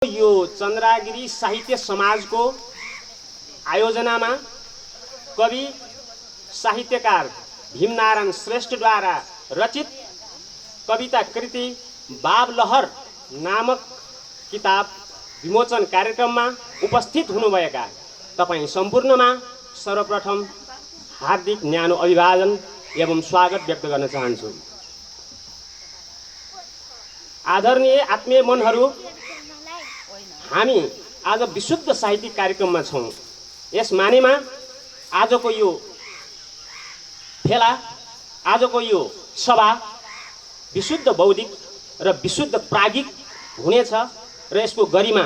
यो चन्द्रागिरी साहित्य समाजको आयोजनामा कवि साहित्यकार भीमनारायण श्रेष्ठद्वारा रचित कविता कृति बाबलहर नामक किताब विमोचन कार्यक्रममा उपस्थित हुनुभएका तपाईं सम्पूर्णमा सर्वप्रथम हार्दिक न्यानो अभिवादन एवं स्वागत व्यक्त गर्न चाहन्छु। आदरणीय आत्मीय मनहरू, हामी आज विशुद्ध साहित्यिक कार्यक्रममा छौं। यस मानेमा आजको यो फेला, आजको यो सभा विशुद्ध बौद्धिक र विशुद्ध प्राज्ञिक हुनेछ र यसको गरिमा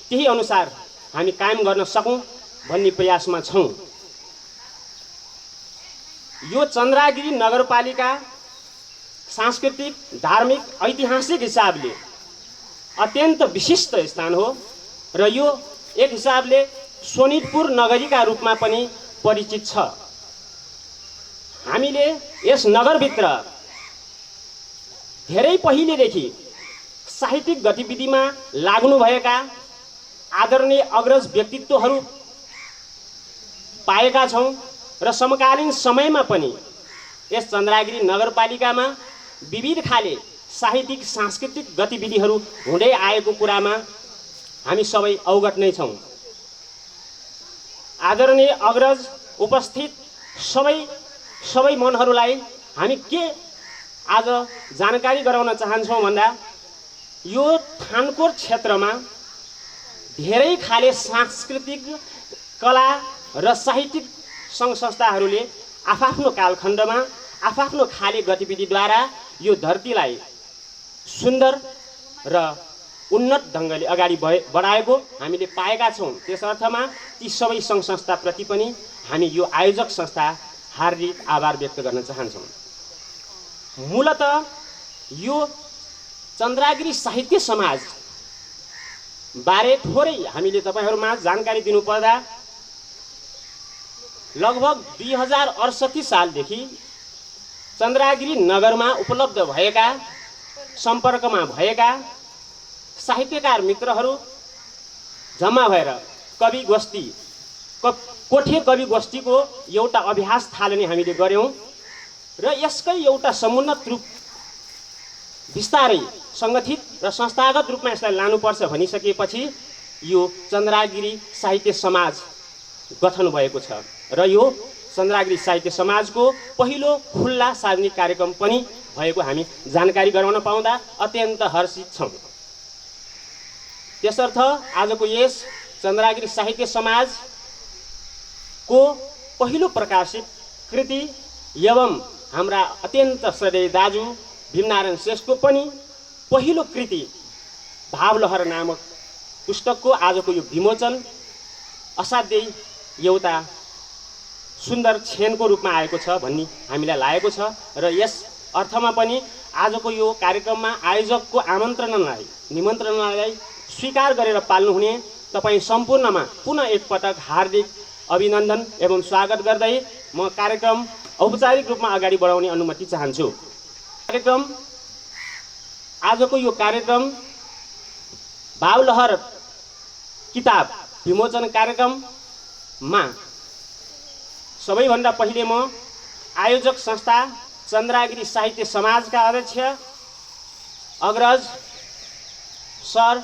त्यही अनुसार हामी कायम गर्न सकौं भन्ने प्रयासमा छौं। यो चन्द्रागिरी नगरपालिका सांस्कृतिक, धार्मिक, ऐतिहासिक हिसाबले अत्यन्त विशिष्ट स्थान हो र यो एक हिसाबले शोणितपुर नगरीका रूपमा पनि परिचित छ। हामीले यस नगरभित्र धेरै पहिलेदेखि साहित्यिक गतिविधिमा लाग्नुभएका आदरणीय अग्रज व्यक्तित्वहरू पाएका छौं र समकालीन समयमा पनि यस चन्द्रागिरी नगरपालिकामा विविध खाले साहित्यिक सांस्कृतिक गतिविधिहरू हुँदै आएको कुरामा हामी सबै अवगत नै छौं। आदरणीय अग्रज उपस्थित सबै मनहरूलाई हामी के आज जानकारी गराउन चाहन्छौं भन्दा यो थानकोट क्षेत्रमा धेरै खाले सांस्कृतिक, कला र साहित्यिक सङ्घ संस्थाहरूले आफ्नो कालखण्डमा आफ्नो खाले गतिविधिद्वारा यो धरतीलाई सुन्दर र उन्नत ढङ्गले अगाडि बढाएको हामीले पाएका छौं। त्यस अर्थमा ती सबै सङ्घ संस्थाप्रति पनि हामी यो आयोजक संस्था हार्दिक आभार व्यक्त गर्न चाहन्छौं। मूलतः यो चन्द्रागिरी साहित्य समाज बारे थोरै हामीले तपाईहरुमा जानकारी दिनुपर्दा लगभग 2068 सालदेखि चन्द्रागिरी नगरमा उपलब्ध भएका, सम्पर्कमा भएका साहित्यकार मित्रहरू जम्मा भएर कवि गोष्ठी, कोठे कवि गोष्ठीको एउटा अभ्यास थालनी हामीले गर्यौं र यसकै एउटा समुन्नत रूप विस्तारै संगठित र संस्थागत रूपमा यसलाई लानुपर्छ भनिसकेपछि यो चन्द्रागिरी साहित्य समाज गठन भएको छ र यो चन्द्रागिरी साहित्य समाजको पहिलो खुल्ला सार्वजनिक कार्यक्रम पनि भएको हामी जानकारी गराउन पाउँदा अत्यन्त हर्षित छौं। त्यसर्थ आजको यस चन्द्रागिरी साहित्य समाजको पहिलो प्रकाशित कृति एवं हाम्रा अत्यन्त श्रद्धेय दाजु भीमनारायण श्रेष्ठको पनि पहिलो कृति बाबलहर नामक पुस्तकको आजको यो विमोचन असाध्यै एउटा सुन्दर क्षणको रूपमा आएको छ भन्ने हामीलाई लागेको छ र यस अर्थमा पनि आजको यो कार्यक्रममा आयोजकको निमन्त्रणालाई स्वीकार गरेर पाल्नुहुने तपाईं सम्पूर्णमा पुनः एकपटक हार्दिक अभिनन्दन एवं स्वागत गर्दै म कार्यक्रम औपचारिक रूपमा अगाडि बढाउने अनुमति चाहन्छु। आजको यो कार्यक्रम बाबलहर किताब विमोचन कार्यक्रममा सबैभन्दा पहिले म आयोजक संस्था चन्द्रागिरी साहित्य समाजका अध्यक्ष अग्रज सर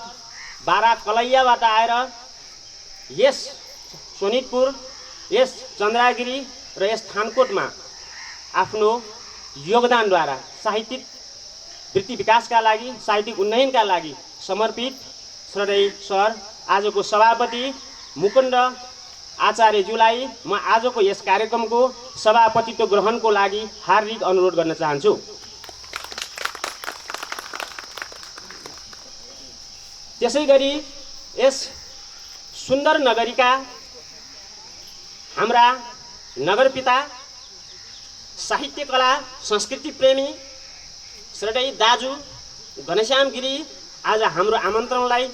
बारा कलैयाबाट आएर यस शोणितपुर, यस चन्द्रागिरी र यस थानकोटमा आफ्नो योगदानद्वारा साहित्यिक वृत्ति विकासका लागि, साहित्यिक उन्नयनका लागि समर्पित श्रद्धेय सर आजको सभापति मुकुन्द आचार्यज्यूलाई म आजको यस कार्यक्रमको सभापतित्व ग्रहणको लागि हार्दिक अनुरोध गर्न चाहन्छु। त्यसैगरी यस सुन्दर नगरीका हाम्रा नगरपिता, साहित्य कला संस्कृति प्रेमी श्रद्धेय दाजु घनश्याम गिरी आज हाम्रो आमन्त्रणलाई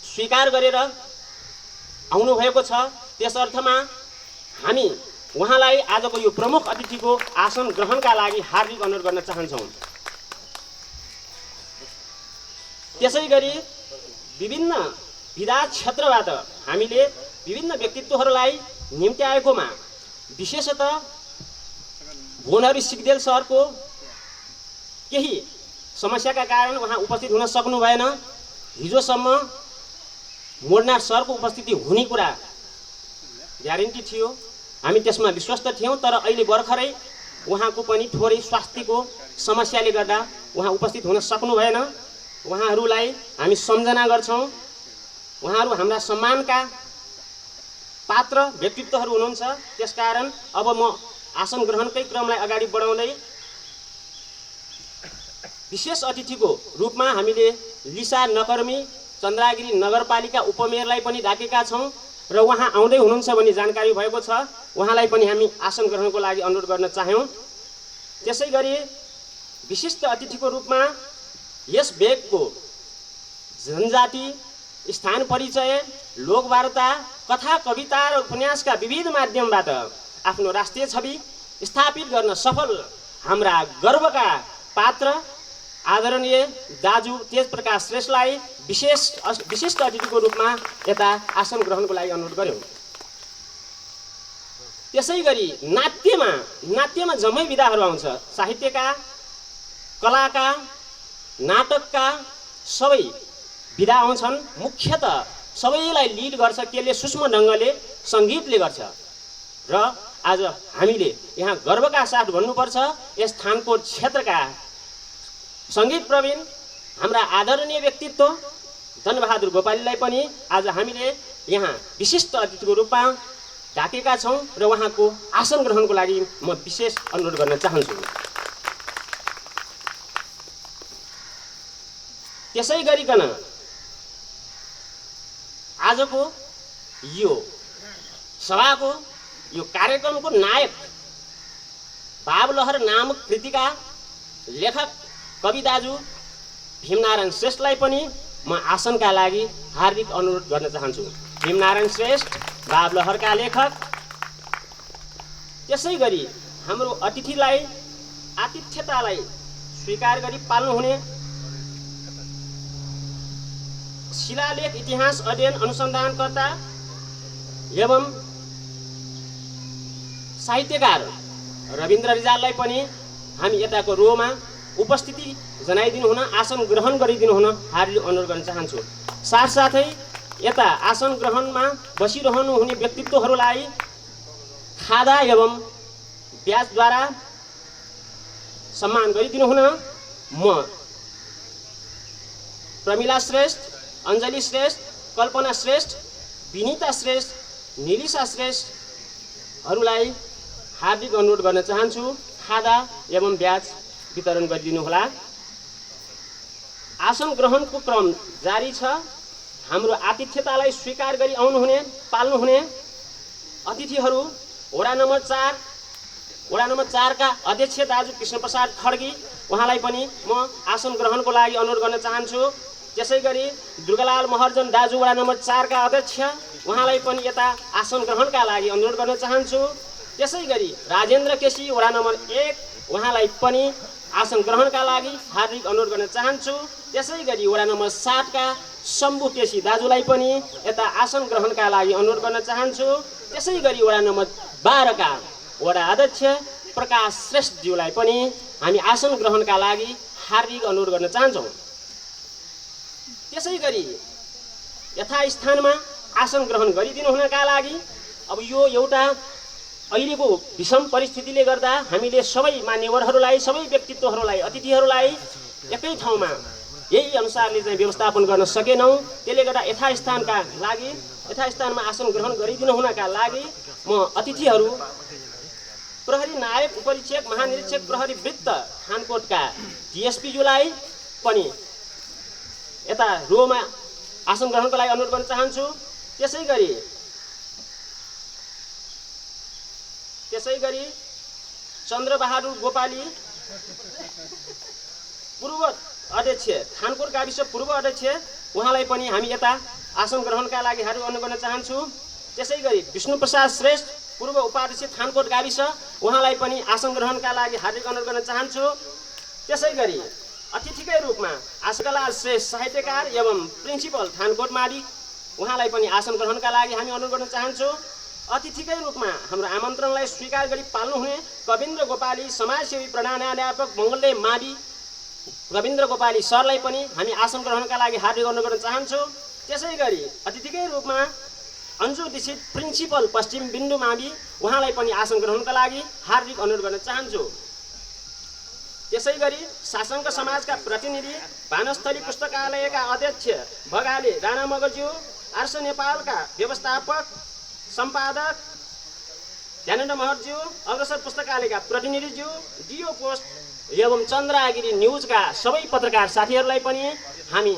स्वीकार गरेर आउनु भएको छ। त्यस अर्थमा हामी उहाँलाई आजको यो प्रमुख अतिथिको आसन ग्रहणका लागि हार्दिक अनुरोध गर्न चाहन्छौं। त्यसैगरी विभिन्न विधा क्षेत्रबाट हामीले विभिन्न व्यक्तित्वहरूलाई निम्त्याएकोमा विशेषतः भुवनहरी सिग्देल सरको केही समस्याका कारण उहाँ उपस्थित हुन सक्नु भएन। हिजोसम्म मोडनाथ सरको उपस्थिति हुने कुरा ग्यारेन्टी थियो, हामी त्यसमा विश्वस्त थियौँ। तर अहिले भर्खरै उहाँको पनि थोरै स्वास्थ्यको समस्याले गर्दा उहाँ उपस्थित हुन सक्नु भएन। उहाँहरूलाई हामी सम्झना गर्छौँ। उहाँहरू हाम्रा सम्मानका पात्र व्यक्तित्वहरू हुनुहुन्छ। त्यसकारण अब म आसन ग्रहणकै क्रमलाई अगाडि बढाउँदै विशेष अतिथिको रूपमा हामीले लिसा नकर्मी चन्द्रागिरी नगरपालिका उपमेयरलाई पनि डाकेका छौँ र उहाँ आउँदै हुनुहुन्छ भन्ने जानकारी भएको छ। उहाँलाई पनि हामी आसन ग्रहणको लागि अनुरोध गर्न चाह्यौँ। त्यसै गरी विशिष्ट अतिथिको रूपमा यस भेगको जनजाति स्थान परिचय लोकवार्ता कथा कविता र उपन्यासका विविध माध्यमबाट आफ्नो राष्ट्रिय छवि स्थापित गर्न सफल हाम्रा गर्वका पात्र आदरणीय दाजु तेजप्रकाश श्रेष्ठलाई विशिष्ट अतिथिको रूपमा यता आसन ग्रहणको लागि अनुरोध गर्यौँ। त्यसै गरी नाट्यमा जम्मै विधाहरू आउँछ। साहित्यका, कलाका, नाटकका सबै विधा आउँछन्। मुख्यतः सबैलाई लिड गर्छ केले सूक्ष्म ढङ्गले सङ्गीतले गर्छ र आज हामीले यहाँ गर्वका साथ भन्नुपर्छ यस थानको क्षेत्रका सङ्गीत प्रवीण हाम्रा आदरणीय व्यक्तित्व धनबहादुर गोपालीलाई पनि आज हामीले यहाँ विशिष्ट अतिथिको रूपमा डाकेका छौँ र उहाँको आसन ग्रहणको लागि म विशेष अनुरोध गर्न चाहन्छु। त्यसै गरिकन आजको यो सभाको यो कार्यक्रमको नायक भावलहर नामक कृतिका लेखक कवि दाजु भीमनारायण श्रेष्ठलाई पनि म आसनका लागि हार्दिक अनुरोध गर्न चाहन्छु। भीमनारायण श्रेष्ठ भावलहरका लेखक। त्यसै गरी हाम्रो अतिथिलाई आतिथ्यतालाई स्वीकार गरी पाल्नुहुने शिलालेख इतिहास अध्ययन अनुसन्धानकर्ता एवं साहित्यकार रविन्द्र रिजाललाई पनि हामी यताको रोमा उपस्थिति जनाइदिनु हुन आसन ग्रहण गरिदिनु हुन हार्दिक अनुरोध गर्न चाहन्छु। साथसाथै यता आसन ग्रहणमा बसिरहनु हुने व्यक्तित्वहरूलाई खादा एवं ब्याजद्वारा सम्मान गरिदिनु हुन म प्रमिला श्रेष्ठ, अञ्जली श्रेष्ठ, कल्पना श्रेष्ठ, विनिता श्रेष्ठ, निलिसा श्रेष्ठहरूलाई हार्दिक अनुरोध गर्न चाहन्छु। खादा एवं ब्याज वितरण गरिदिनु होला। आसन ग्रहणको क्रम जारी छ। हाम्रो आतिथ्यतालाई स्वीकार गरी आउनुहुने पाल्नुहुने अतिथिहरू वडा नम्बर 4 का अध्यक्ष दाजु कृष्णप्रसाद खड्गी उहाँलाई पनि म आसन ग्रहणको लागि अनुरोध गर्न चाहन्छु। त्यसै गरी दुर्गालाल महर्जन दाजु वडा नम्बर 4 का अध्यक्ष उहाँलाई पनि यता आसन ग्रहणका लागि अनुरोध गर्न चाहन्छु। त्यसै गरी राजेन्द्र केसी वडा नम्बर 1 उहाँलाई पनि आसन ग्रहणका लागि हार्दिक अनुरोध गर्न चाहन्छु। त्यसै गरी वडा नम्बर 7 का शम्भु केसी दाजुलाई पनि यता आसन ग्रहणका लागि अनुरोध गर्न चाहन्छु। त्यसै गरी वडा नम्बर 12 का वडा अध्यक्ष प्रकाश श्रेष्ठज्यूलाई पनि हामी आसन ग्रहणका लागि हार्दिक अनुरोध गर्न चाहन्छौँ। त्यसै गरी यथास्थानमा आसन ग्रहण गरिदिनु हुनका लागि अब यो एउटा अहिलेको विषम परिस्थितिले गर्दा हामीले सबै मान्यवरहरूलाई, सबै व्यक्तित्वहरूलाई, अतिथिहरूलाई एकै ठाउँमा यही अनुसारले चाहिँ व्यवस्थापन गर्न सकेनौँ। त्यसले गर्दा यथास्थानमा आसन ग्रहण गरिदिनु हुनका लागि म अतिथिहरू प्रहरी नायक उपरीक्षक महानिरीक्षक प्रहरी वृत्त खानकोटका डिएसपीज्यूलाई पनि यता रोमा आसन ग्रहणको लागि अनुरोध गर्न चाहन्छु। त्यसै गरी चन्द्रबहादुर गोपाली पूर्व अध्यक्ष खानकोट गाविस पूर्व अध्यक्ष उहाँलाई पनि हामी यता आसन ग्रहणका लागि हार्दिक अनुरोध गर्न चाहन्छु। त्यसै गरी विष्णुप्रसाद श्रेष्ठ पूर्व उपाध्यक्ष खानकोट गाविस उहाँलाई पनि आसन ग्रहणका लागि हार्दिक अनुरोध गर्न चाहन्छु। त्यसै गरी अतिथिकै रूपमा आशकला श्रेष्ठ साहित्यकार एवं प्रिन्सिपल थानकोट माडी उहाँलाई पनि आसन ग्रहणका लागि हामी अनुरोध गर्न चाहन्छौँ। अतिथिकै रूपमा हाम्रो आमन्त्रणलाई स्वीकार गरी पाल्नुहुने कविन्द्र गोपाली समाजसेवी प्रधानाध्यापक मङ्गलदेव माडी कविन्द्र गोपाली सरलाई पनि हामी आसन ग्रहणका लागि हार्दिक अनुरोध गर्न चाहन्छौँ। त्यसै गरी अतिथिकै रूपमा अन्जु दीक्षित प्रिन्सिपल पश्चिम बिन्दु माडी उहाँलाई पनि आसन ग्रहणका लागि हार्दिक अनुरोध गर्न चाहन्छु। त्यसै गरी शासनको समाजका प्रतिनिधि भानस्थली पुस्तकालयका अध्यक्ष भगाले राणा मगरज्यू, आर्ष नेपालका व्यवस्थापक सम्पादक ध्यानेन्द्र महर्ज्यू, अग्रसर पुस्तकालयका प्रतिनिधिज्यू, डिओ पोस्ट एवं चन्द्रगिरी न्युजका सबै पत्रकार साथीहरूलाई पनि हामी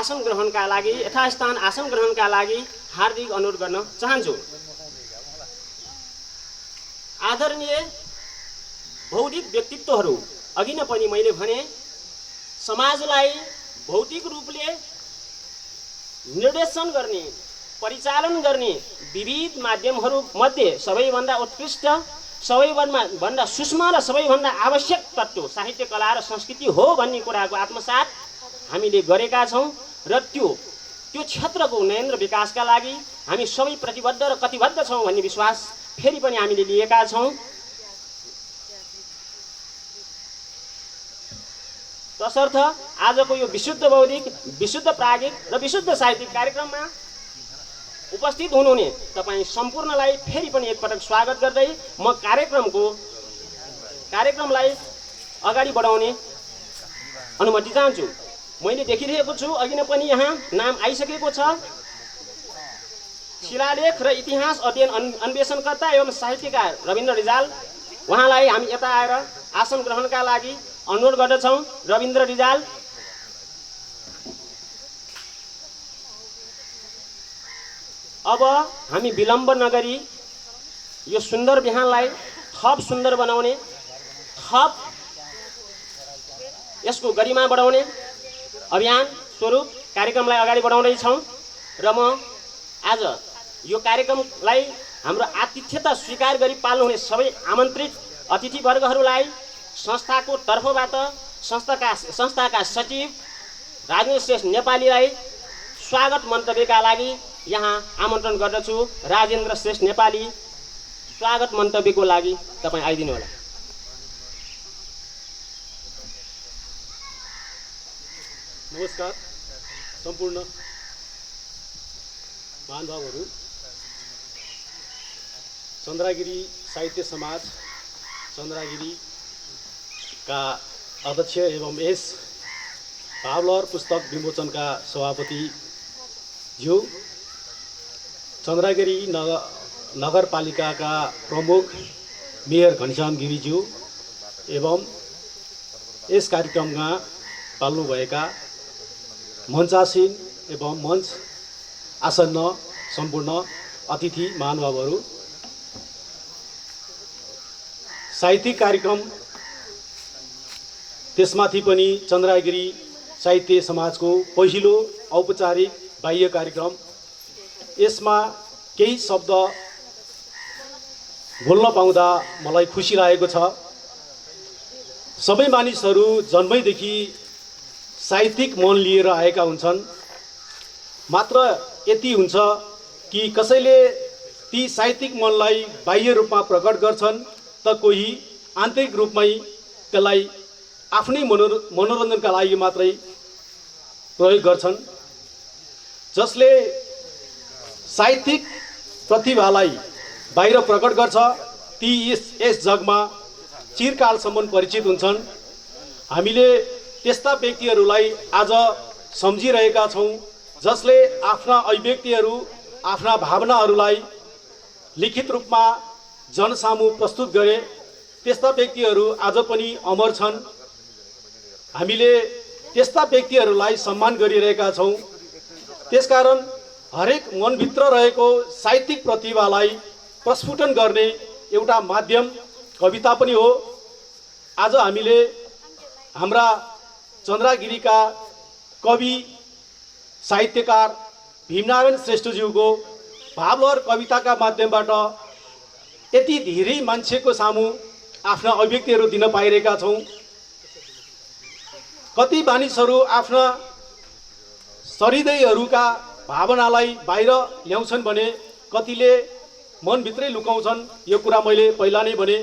आसन ग्रहणका लागि यथास्थान आसन ग्रहणका लागि हार्दिक अनुरोध गर्न चाहन्छु। आदरणीय बौद्धिक व्यक्तित्वहरू अघि नै पनि मैले भने समाजलाई भौतिक रूपले निर्देशन गर्ने परिचालन गर्ने विविध माध्यमहरू मध्ये सबैभन्दा उत्कृष्ट सबैभन्दा सूक्ष्म र सबैभन्दा आवश्यक तत्त्व साहित्य कला र संस्कृति हो भन्ने कुराको आत्मसात हामीले गरेका छौँ र त्यो क्षेत्रको उन्नयन र विकासका लागि हामी सबै प्रतिबद्ध र कटिबद्ध छौँ भन्ने विश्वास फेरि पनि हामीले लिएका छौँ। तसर्थ आजको यो विशुद्ध बौद्धिक, विशुद्ध प्राज्ञिक र विशुद्ध साहित्यिक कार्यक्रममा उपस्थित हुनुहुने तपाईँ सम्पूर्णलाई फेरि पनि एकपटक स्वागत गर्दै म कार्यक्रमलाई अगाडि बढाउने अनुमति चाहन्छु। मैले देखिरहेको छु अघि नै पनि यहाँ नाम आइसकेको छ। शिलालेख र इतिहास अध्ययन अन्वेषणकर्ता एवं साहित्यकार रविन्द्र रिजाल, उहाँलाई हामी यता आएर आसन ग्रहणका लागि अनुरोध गर्दछौँ। रविन्द्र रिजाल। अब हामी विलम्ब नगरी यो सुन्दर बिहानलाई थप सुन्दर बनाउने, थप यसको गरिमा बढाउने अभियान स्वरूप कार्यक्रमलाई अगाडि बढाउँदैछौँ र म आज यो कार्यक्रमलाई हाम्रो आतिथ्यता स्वीकार गरी पाल्नुहुने सबै आमन्त्रित अतिथिवर्गहरूलाई संस्थाको तर्फबाट संस्थाका सचिव राजेन्द्र श्रेष्ठ नेपालीलाई स्वागत मन्तव्यका लागि यहाँ आमन्त्रण गर्दछु। राजेन्द्र श्रेष्ठ नेपाली, स्वागत मन्तव्यको लागि तपाईँ आइदिनु होला। नमस्कार सम्पूर्ण महानुभावहरू। चन्द्रगिरी साहित्य समाज चन्द्रगिरीका अध्यक्ष एवं यस भावलहर पुस्तक विमोचनका सभापति ज्यू, चन्द्रगिरी नगरपालिकाका प्रमुख मेयर घनश्याम गिरिज्यू एवं यस कार्यक्रममा पाल्नुभएका मञ्चासीन एवं मञ्च आसन्न सम्पूर्ण अतिथि महानुभावहरू। साहित्यिक कार्यक्रम त्यसमाथि पनि चन्द्रगिरी साहित्य समाजको पहिलो औपचारिक बाह्य कार्यक्रम। यसमा केही शब्द बोल्न पाउँदा मलाई खुसी लागेको छ। सबै मानिसहरू जन्मैदेखि साहित्यिक मन लिएर आएका हुन्छन्। मात्र यति हुन्छ कि कसैले ती साहित्यिक मनलाई बाह्य रूपमा प्रकट गर्छन् त कोही आन्तरिक रूपमै त्यसलाई आफ्नै मनोरञ्जनका लागि मात्रै प्रयोग गर्छन्। जसले साहित्यिक प्रतिभालाई बाहिर प्रकट गर्छ ती यस जगमा चिरकालसम्म परिचित हुन्छन्। हामीले त्यस्ता व्यक्तिहरूलाई आज सम्झिरहेका छौँ जसले आफ्ना अभिव्यक्तिहरू, आफ्ना भावनाहरूलाई लिखित रूपमा जनसामु प्रस्तुत गरे। त्यस्ता व्यक्तिहरू आज पनि अमर छन्। हामीले त्यस्ता व्यक्तिहरूलाई सम्मान गरिरहेका छौँ। त्यसकारण हरेक मनभित्र रहेको साहित्यिक प्रतिभालाई प्रस्फुटन गर्ने एउटा माध्यम कविता पनि हो। आज हामीले हाम्रा चन्द्रगिरीका कवि साहित्यकार भीमनारायण श्रेष्ठज्यूको भावलहर कविताका माध्यमबाट यति धेरै मान्छेको सामु आफ्ना अभिव्यक्तिहरू दिन पाइरहेका छौँ। कति मानिसहरू आफ्ना हृदयहरूका भावनालाई बाहिर ल्याउँछन् भने कतिले मनभित्रै लुकाउँछन्। यो कुरा मैले पहिला नै भने,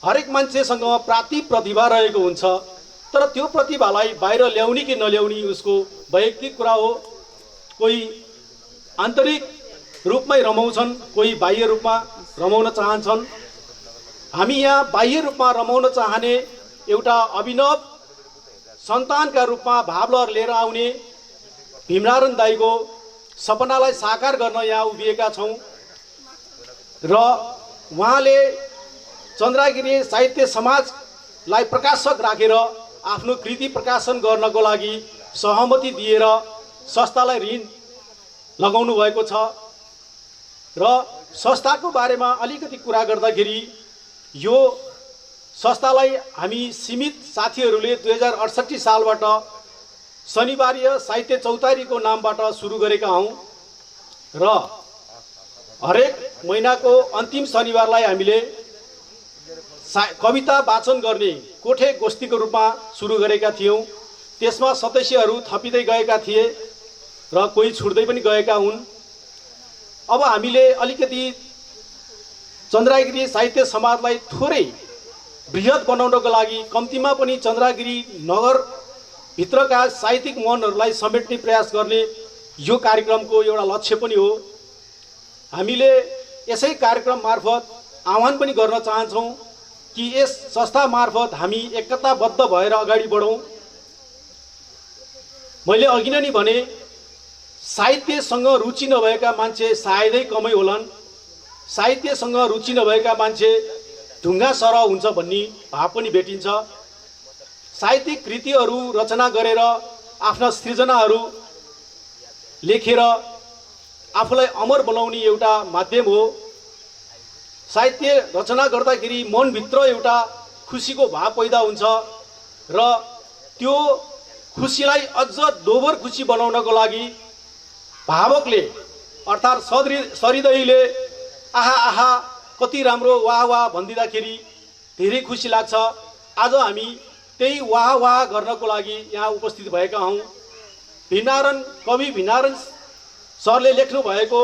हरेक मान्छेसँग प्रतिभा रहेको हुन्छ, तर त्यो प्रतिभालाई बाहिर ल्याउने कि नल्याउने उसको वैयक्तिक कुरा हो। कोही आन्तरिक रूपमै रमाउँछन्, कोही बाह्य रूपमा रमाउन चाहन्छन्। हामी यहाँ बाह्य रूपमा रमाउन चाहने एउटा अभिनव सन्तानका रूपमा भावलहर लिएर आउने भीमनारायण दाइको सपनालाई साकार गर्न यहाँ उभिएका छौँ र उहाँले चन्द्रगिरी साहित्य समाजलाई प्रकाशक राखेर आफ्नो कृति प्रकाशन गर्नको लागि सहमति दिएर संस्थालाई ऋण लगाउनु भएको छ। र संस्थाको बारेमा अलिकति कुरा गर्दाखेरि यो संस्थालाई हामी सीमित साथीहरूले 2068 सालबाट शनिबारीय साहित्य चौतारीको नामबाट सुरु गरेका हौँ र हरेक महिनाको अन्तिम शनिबारलाई हामीले कविता वाचन गर्ने कोठे गोष्ठीको रूपमा सुरु गरेका थियौँ। त्यसमा सदस्यहरू थपिँदै गएका थिए र कोही छुट्दै पनि गएका हुन्। अब हामीले अलिकति चन्द्रगिरी साहित्य समाजलाई थोरै बृहत बनाउनको लागि कम्तीमा पनि चन्द्रगिरी नगरभित्रका साहित्यिक मनहरूलाई समेट्ने प्रयास गर्ने यो कार्यक्रमको एउटा लक्ष्य पनि हो। हामीले यसै कार्यक्रम मार्फत आह्वान पनि गर्न चाहन्छौँ कि यस संस्था मार्फत हामी एकताबद्ध भएर अगाडि बढौँ। मैले अघि नै भने साहित्यसँग रुचि नभएका मान्छे सायदै कमै होलान्, साहित्यसँग रुचि नभएका मान्छे ढुङ्गा सरह हुन्छ भन्ने भाव पनि भेटिन्छ। साहित्यिक कृतिहरू रचना गरेर आफ्ना सृजनाहरू लेखेर आफूलाई अमर बनाउने एउटा माध्यम हो। साहित्य रचना गर्दाखेरि मनभित्र एउटा खुसीको भाव पैदा हुन्छ र त्यो खुसीलाई अझ दोबर खुसी बनाउनको लागि भावकले अर्थात् सरिदयले आहा आहा कति राम्रो वाह वाह भनिदिँदाखेरि धेरै खुसी लाग्छ। आज हामी त्यही वाह वाह गर्नको लागि यहाँ उपस्थित भएका हौँ। कवि भीमनारायण सरले लेख्नु भएको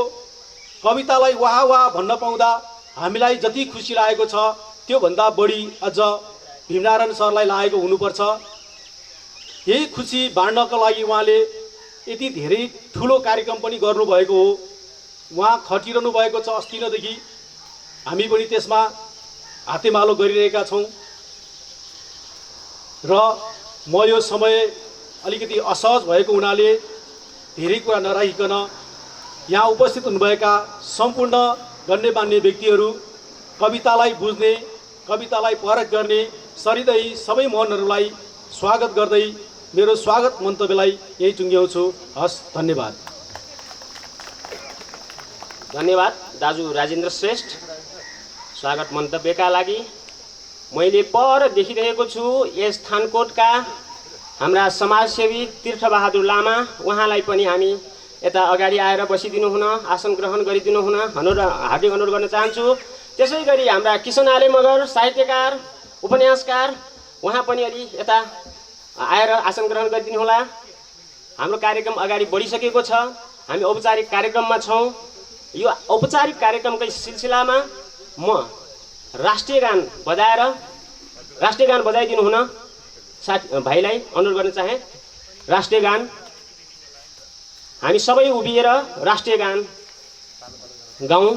कवितालाई वाह वाह भन्न पाउँदा हामीलाई जति खुसी लागेको छ त्योभन्दा बढी अझ भीमनारायण सरलाई लागेको हुनुपर्छ। यही खुसी बाँड्नको लागि उहाँले यति धेरै ठुलो कार्यक्रम पनि गर्नुभएको हो। उहाँ खटिरहनु भएको छ अस्तिदेखि, हामी पनि त्यसमा हातेमालो गरिरहेका छौँ र म यो समय अलिकति असहज भएको हुनाले धेरै कुरा नराखिकन यहाँ उपस्थित हुनुभएका सम्पूर्ण गण्यमान्य व्यक्तिहरू, कवितालाई बुझ्ने, कवितालाई परख गर्ने सरिदय सबै मनहरूलाई स्वागत गर्दै मेरो स्वागत मन्तव्यलाई यही टुङ्ग्याउँछु। हस्, धन्यवाद। धन्यवाद दाजु राजेन्द्र श्रेष्ठ स्वागत मन्तव्यका लागि। मैले पर देखिरहेको छु यस थानकोटका हाम्रा समाजसेवी तीर्थबहादुर लामा, उहाँलाई पनि हामी यता अगाडि आएर बसिदिनु हुन, आसन ग्रहण गरिदिनु हुन हार्दिक अनुरोध गर्न चाहन्छु। त्यसै गरी हाम्रा किशन आले मगर साहित्यकार, उपन्यासकार, उहाँ पनि अलि यता आएर आसन ग्रहण गरिदिनु होला। हाम्रो कार्यक्रम अगाडि बढिसकेको छ, हामी औपचारिक कार्यक्रममा छौँ। यो औपचारिक कार्यक्रमकै सिलसिलामा म राष्ट्रिय गान बजाइदिनु हुन साथी भाइलाई अनुरोध गर्न चाहे। राष्ट्रिय गान हामी सबै उभिएर राष्ट्रिय गान गाउँ।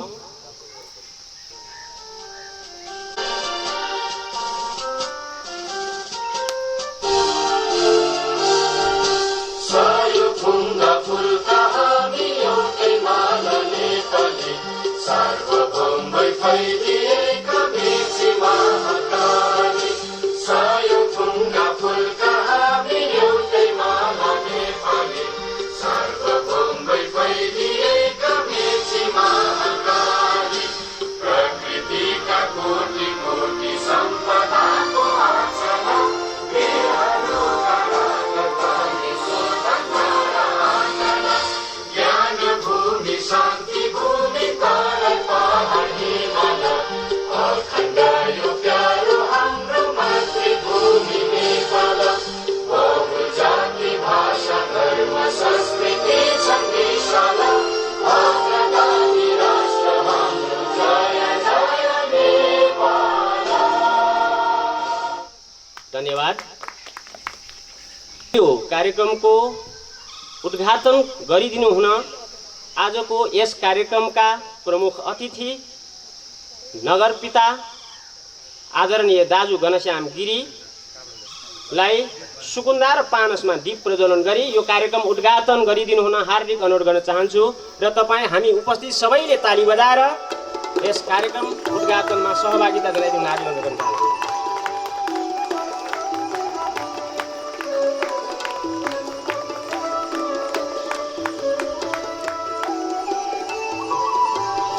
शांति भूमि पर पहाड़ी मन धन्यवाद। यो कार्यक्रमको उद्घाटन गरिदिनु हुन आजको यस कार्यक्रमका प्रमुख अतिथि नगरपिता आदरणीय दाजु घनश्याम गिरीलाई सुकुन्दा र पानसमा दीप प्रज्वलन गरी यो कार्यक्रम उद्घाटन गरिदिनु हुन हार्दिक अनुरोध गर्न चाहन्छु र हामी उपस्थित सबैले ताली बजाएर यस कार्यक्रम उद्घाटनमा सहभागिता जनाइदिनु हार्दिक अनुरोध गर्न चाहन्छु।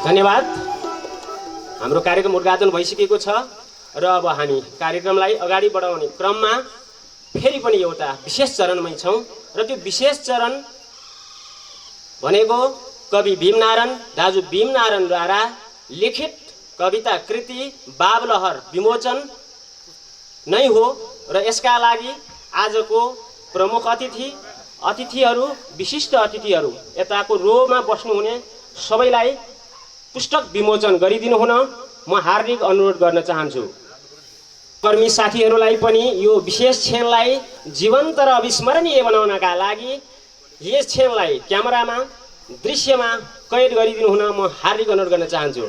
धन्यवाद। हाम्रो कार्यक्रम उद्घाटन भइसकेको छ र अब हामी कार्यक्रमलाई अगाडि बढाउने क्रममा फेरि पनि एउटा विशेष चरणमै छौँ र त्यो विशेष चरण भनेको कवि भीमनारायण दाजु भीमनारायणद्वारा लिखित कविता कृति बाबलहर विमोचन नै हो र यसका लागि आजको प्रमुख अतिथिहरू विशिष्ट अतिथिहरू यताको रोमा बस्नुहुने सबैलाई पुस्तक विमोचन गरिदिनु हुन म हार्दिक अनुरोध गर्न चाहन्छु। कर्मी साथीहरूलाई पनि यो विशेष क्षणलाई जीवन्त र अविस्मरणीय बनाउनका लागि यस क्षणलाई क्यामेरामा दृश्यमा कैद गरिदिनु हुन म हार्दिक अनुरोध गर्न चाहन्छु।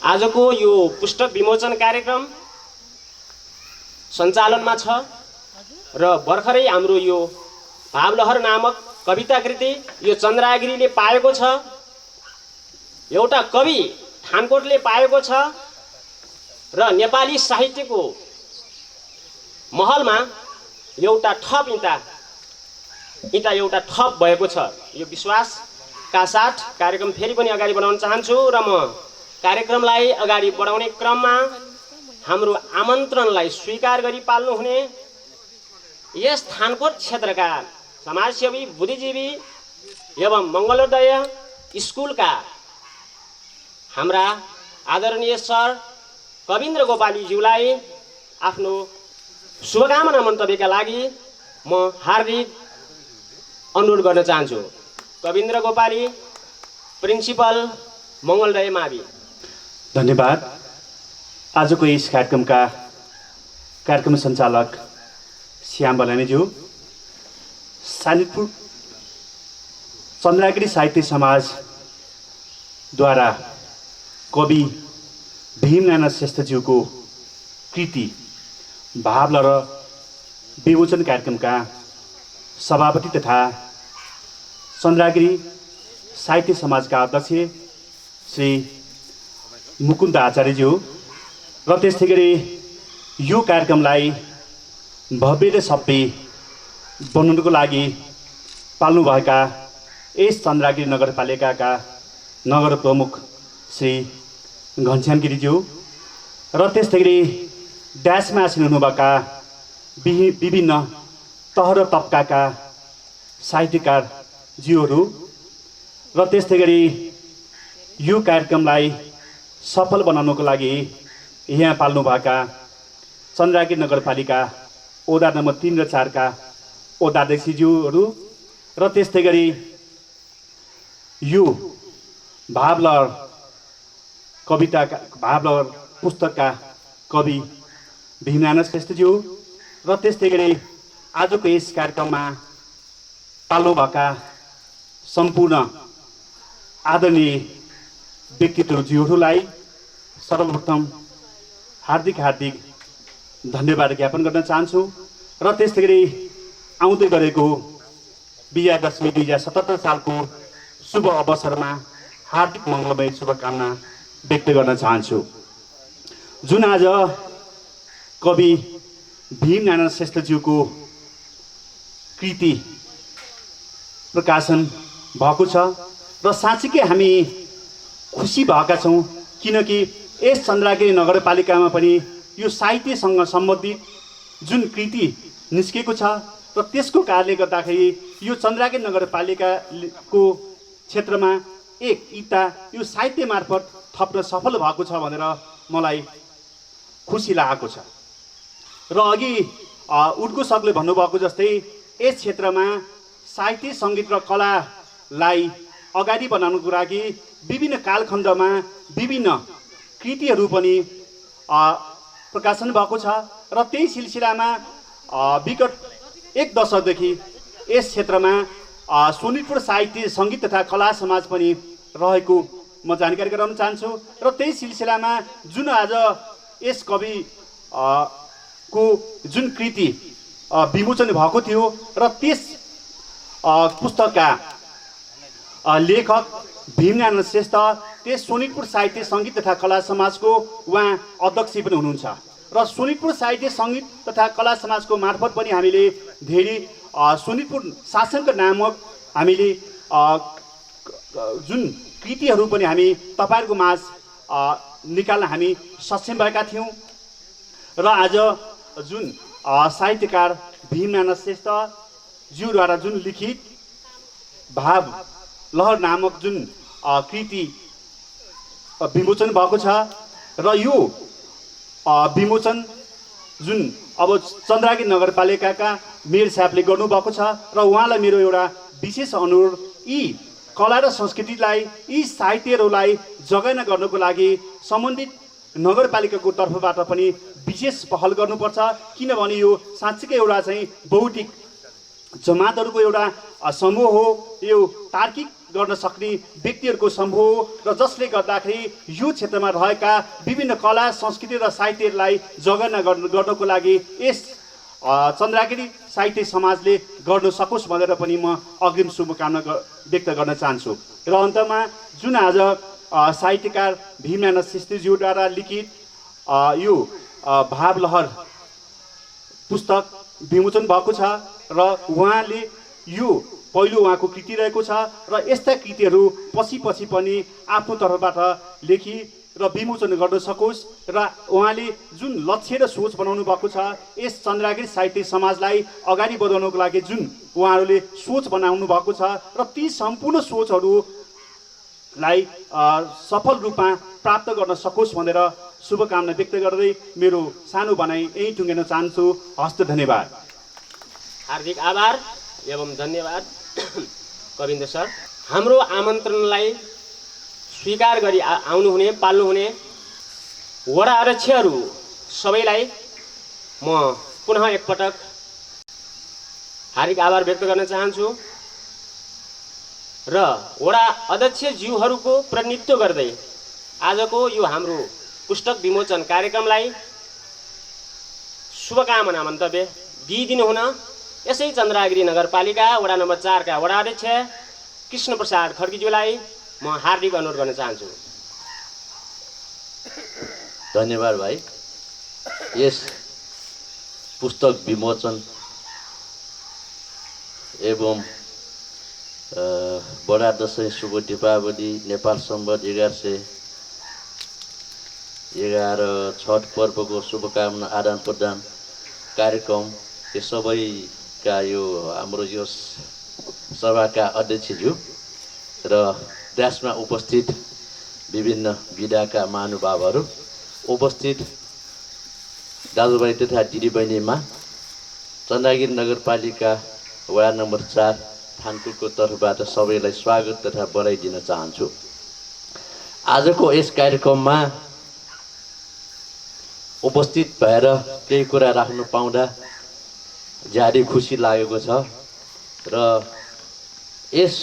आजको यो पुस्तक विमोचन कार्यक्रम सञ्चालनमा छ र भर्खरै हाम्रो यो भावलहर नामक कविता कृति यो चन्द्रागिरीले पाएको छ, एउटा कवि ठानकोटले पाएको छ र नेपाली साहित्यको महलमा एउटा थप इँटा एउटा थप भएको छ। यो विश्वासका साथ कार्यक्रम फेरि पनि अगाडि बढाउन चाहन्छु र म कार्यक्रमलाई अगाडि बढाउने क्रममा हाम्रो आमन्त्रणलाई स्वीकार गरी पाल्नुहुने यस थानकोट क्षेत्रका समाजसेवी बुद्धिजीवी एवं मङ्गलोदय स्कुलका हाम्रा आदरणीय सर कविन्द्र गोपालीज्यूलाई आफ्नो शुभकामना मन्तव्यका लागि म हार्दिक अनुरोध गर्न चाहन्छु। कविन्द्र गोपाली, प्रिन्सिपल, मङ्गलदय मावि। धन्यवाद। आजको यस कार्यक्रम सञ्चालक श्याम बलानीज्यू, सानिदपुर चन्द्रागिरी साहित्य समाजद्वारा कवि भीमनारायण श्रेष्ठज्यूको कृति भावलहर विमोचन कार्यक्रमका सभापति तथा चन्द्रागिरी साहित्य समाजका अध्यक्ष श्री मुकुन्द आचार्यज्यू र त्यस्तै गरी यो कार्यक्रमलाई भव्य र सभ्य बनाउनको लागि पाल्नुभएका यस चन्द्रागिरी नगरपालिकाका नगर प्रमुख श्री घनश्याम गिरीज्यू र त्यस्तै गरी ड्यासमा आसीन हुनुभएका विभिन्न तह र तबकाका साहित्यकार ज्यूहरू र त्यस्तै गरी यो कार्यक्रमलाई सफल बनाउनको लागि यहाँ पाल्नुभएका चन्द्रागिरी नगरपालिका ओडा नम्बर 3 र 4 का ओडाध्यक्षज्यूहरू र त्यस्तै गरी यो भावलहर पुस्तकका कवि भीमनारायण श्रेष्ठज्यू र त्यस्तै गरी आजको यस कार्यक्रममा पाल्नुभएका सम्पूर्ण आदरणीय व्यक्तित्वज्यूहरूलाई सर्वप्रथम हार्दिक धन्यवाद ज्ञापन गर्न चाहन्छु र त्यस्तै गरी आउँदै गरेको विजयादशमी 2077 सालको शुभ अवसरमा हार्दिक मङ्गलमय शुभकामना व्यक्त गर्न चाहन्छु। जुन आज कवि भीमनारायण श्रेष्ठज्यूको कृति प्रकाशन भएको छ र साँच्चीकै हामी खुसी भएका छौँ, किनकि यस चन्द्रागिरी नगरपालिकामा पनि यो साहित्यसँग सम्बन्धित जुन कृति निस्केको छ र त्यसको कारणले गर्दाखेरि यो चन्द्रागिरी नगरपालिकाको क्षेत्रमा एक इता यो साहित्य मार्फत थप्न सफल भएको छ भनेर मलाई खुसी लागेको छ। र अघि उड्को सकले भन्नुभएको जस्तै यस क्षेत्रमा साहित्य सङ्गीत र कलालाई अगाडि बढाउनको लागि विभिन्न कालखण्डमा विभिन्न कृतिहरू पनि प्रकाशन भएको छ र त्यही सिलसिलामा विगत एक दशकदेखि यस क्षेत्रमा सोनितपुर साहित्य सङ्गीत तथा कला समाज पनि रहेको म जानकारी गराउन चाहन्छु। र त्यही सिलसिलामा जुन आज यस कवि को जुन कृति विमोचन भएको थियो र त्यस पुस्तकका लेखक भीमनारायण श्रेष्ठ त्यस सोनितपुर साहित्य सङ्गीत तथा कला समाजको उहाँ अध्यक्ष पनि हुनुहुन्छ र सोनितपुर साहित्य सङ्गीत तथा कला समाजको मार्फत पनि हामीले धेरै सोनितपुर शासनको नामक हामीले जुन कृतिहरू पनि हामी तपाईँहरूको माझ निकाल्न हामी सक्षम भएका थियौँ। र आज जुन साहित्यकार भीमनारायण श्रेष्ठ ज्यूद्वारा जुन लिखित भाव लहर नामक जुन कृति विमोचन भएको छ र यो विमोचन जुन अब चन्द्रागिरी नगरपालिकाका मेयर साहबले गर्नुभएको छ र उहाँलाई मेरो एउटा विशेष अनुरोध यी कला र संस्कृतिलाई यी साहित्यहरूलाई जगेर्ना गर्नको लागि सम्बन्धित नगरपालिकाको तर्फबाट पनि विशेष पहल गर्नुपर्छ। किनभने यो साँच्चीकै एउटा चाहिँ बौद्धिक जमातहरूको एउटा समूह हो, यो तार्किक गर्न सक्ने व्यक्तिहरूको समूह हो र जसले गर्दाखेरि यो क्षेत्रमा रहेका विभिन्न कला संस्कृति र साहित्यहरूलाई जगेर्ना गर्नको लागि यस चन्द्रागिरी साहित्य समाजले गर्न सकोस् भनेर पनि म अग्रिम शुभकामना व्यक्त गर्न चाहन्छु। र अन्तमा जुन आज साहित्यकार भीमनारायण श्रेष्ठज्यूद्वारा लिखित यो भावलहर पुस्तक विमोचन भएको छ र उहाँले यो पहिलो उहाँको कृति रहेको छ र यस्ता कृतिहरू पछि पनि आफ्नो तर्फबाट लेखी र विमोचन गर्न सकोस् र उहाँले जुन लक्ष्य र सोच बनाउनु भएको छ यस चन्द्रागिरी साहित्य समाजलाई अगाडि बढाउनको लागि जुन उहाँहरूले सोच बनाउनु भएको छ र ती सम्पूर्ण सोचहरूलाई सफल रूपमा प्राप्त गर्न सकोस् भनेर शुभकामना व्यक्त गर्दै मेरो सानो भनाइ यही टुङ्गिन चाहन्छु। हस्त धन्यवाद। हार्दिक आभार एवं धन्यवाद कविन्द्र सर। हाम्रो आमन्त्रणलाई स्वीकार गरी आउनुहुने पाल्नुहुने वडा अध्यक्षहरू सबैलाई म पुनः एकपटक हार्दिक आभार व्यक्त गर्न चाहन्छु र वडा अध्यक्षज्यूहरूको प्रतिनिधित्व गर्दै आजको यो हाम्रो पुस्तक विमोचन कार्यक्रमलाई शुभकामना मन्तव्य दिइदिनु हुन यसै चन्द्रागिरी नगरपालिका वडा नम्बर 4 का वडा अध्यक्ष कृष्ण प्रसाद खड्कीज्यूलाई म हार्दिक अनुरोध गर्न चाहन्छु। धन्यवाद भाइ। यस पुस्तक विमोचन एवं बडा दशैं शुभ दीपावली नेपाल सम्वत 1111 छठ पर्वको शुभकामना आदान प्रदान कार्यक्रम यो सबैका यो हाम्रो यो सभाका अध्यक्षज्यू र त्यसमा उपस्थित विभिन्न विधाका महानुभावहरू, उपस्थित दाजुभाइ तथा दिदीबहिनीमा चन्द्रागिरी नगरपालिका वडा नम्बर 4 थानकोटको तर्फबाट सबैलाई स्वागत तथा बधाई दिन चाहन्छु। आजको यस कार्यक्रममा उपस्थित भएर केही कुरा राख्नु पाउँदा ज्यादै खुसी लागेको छ र यस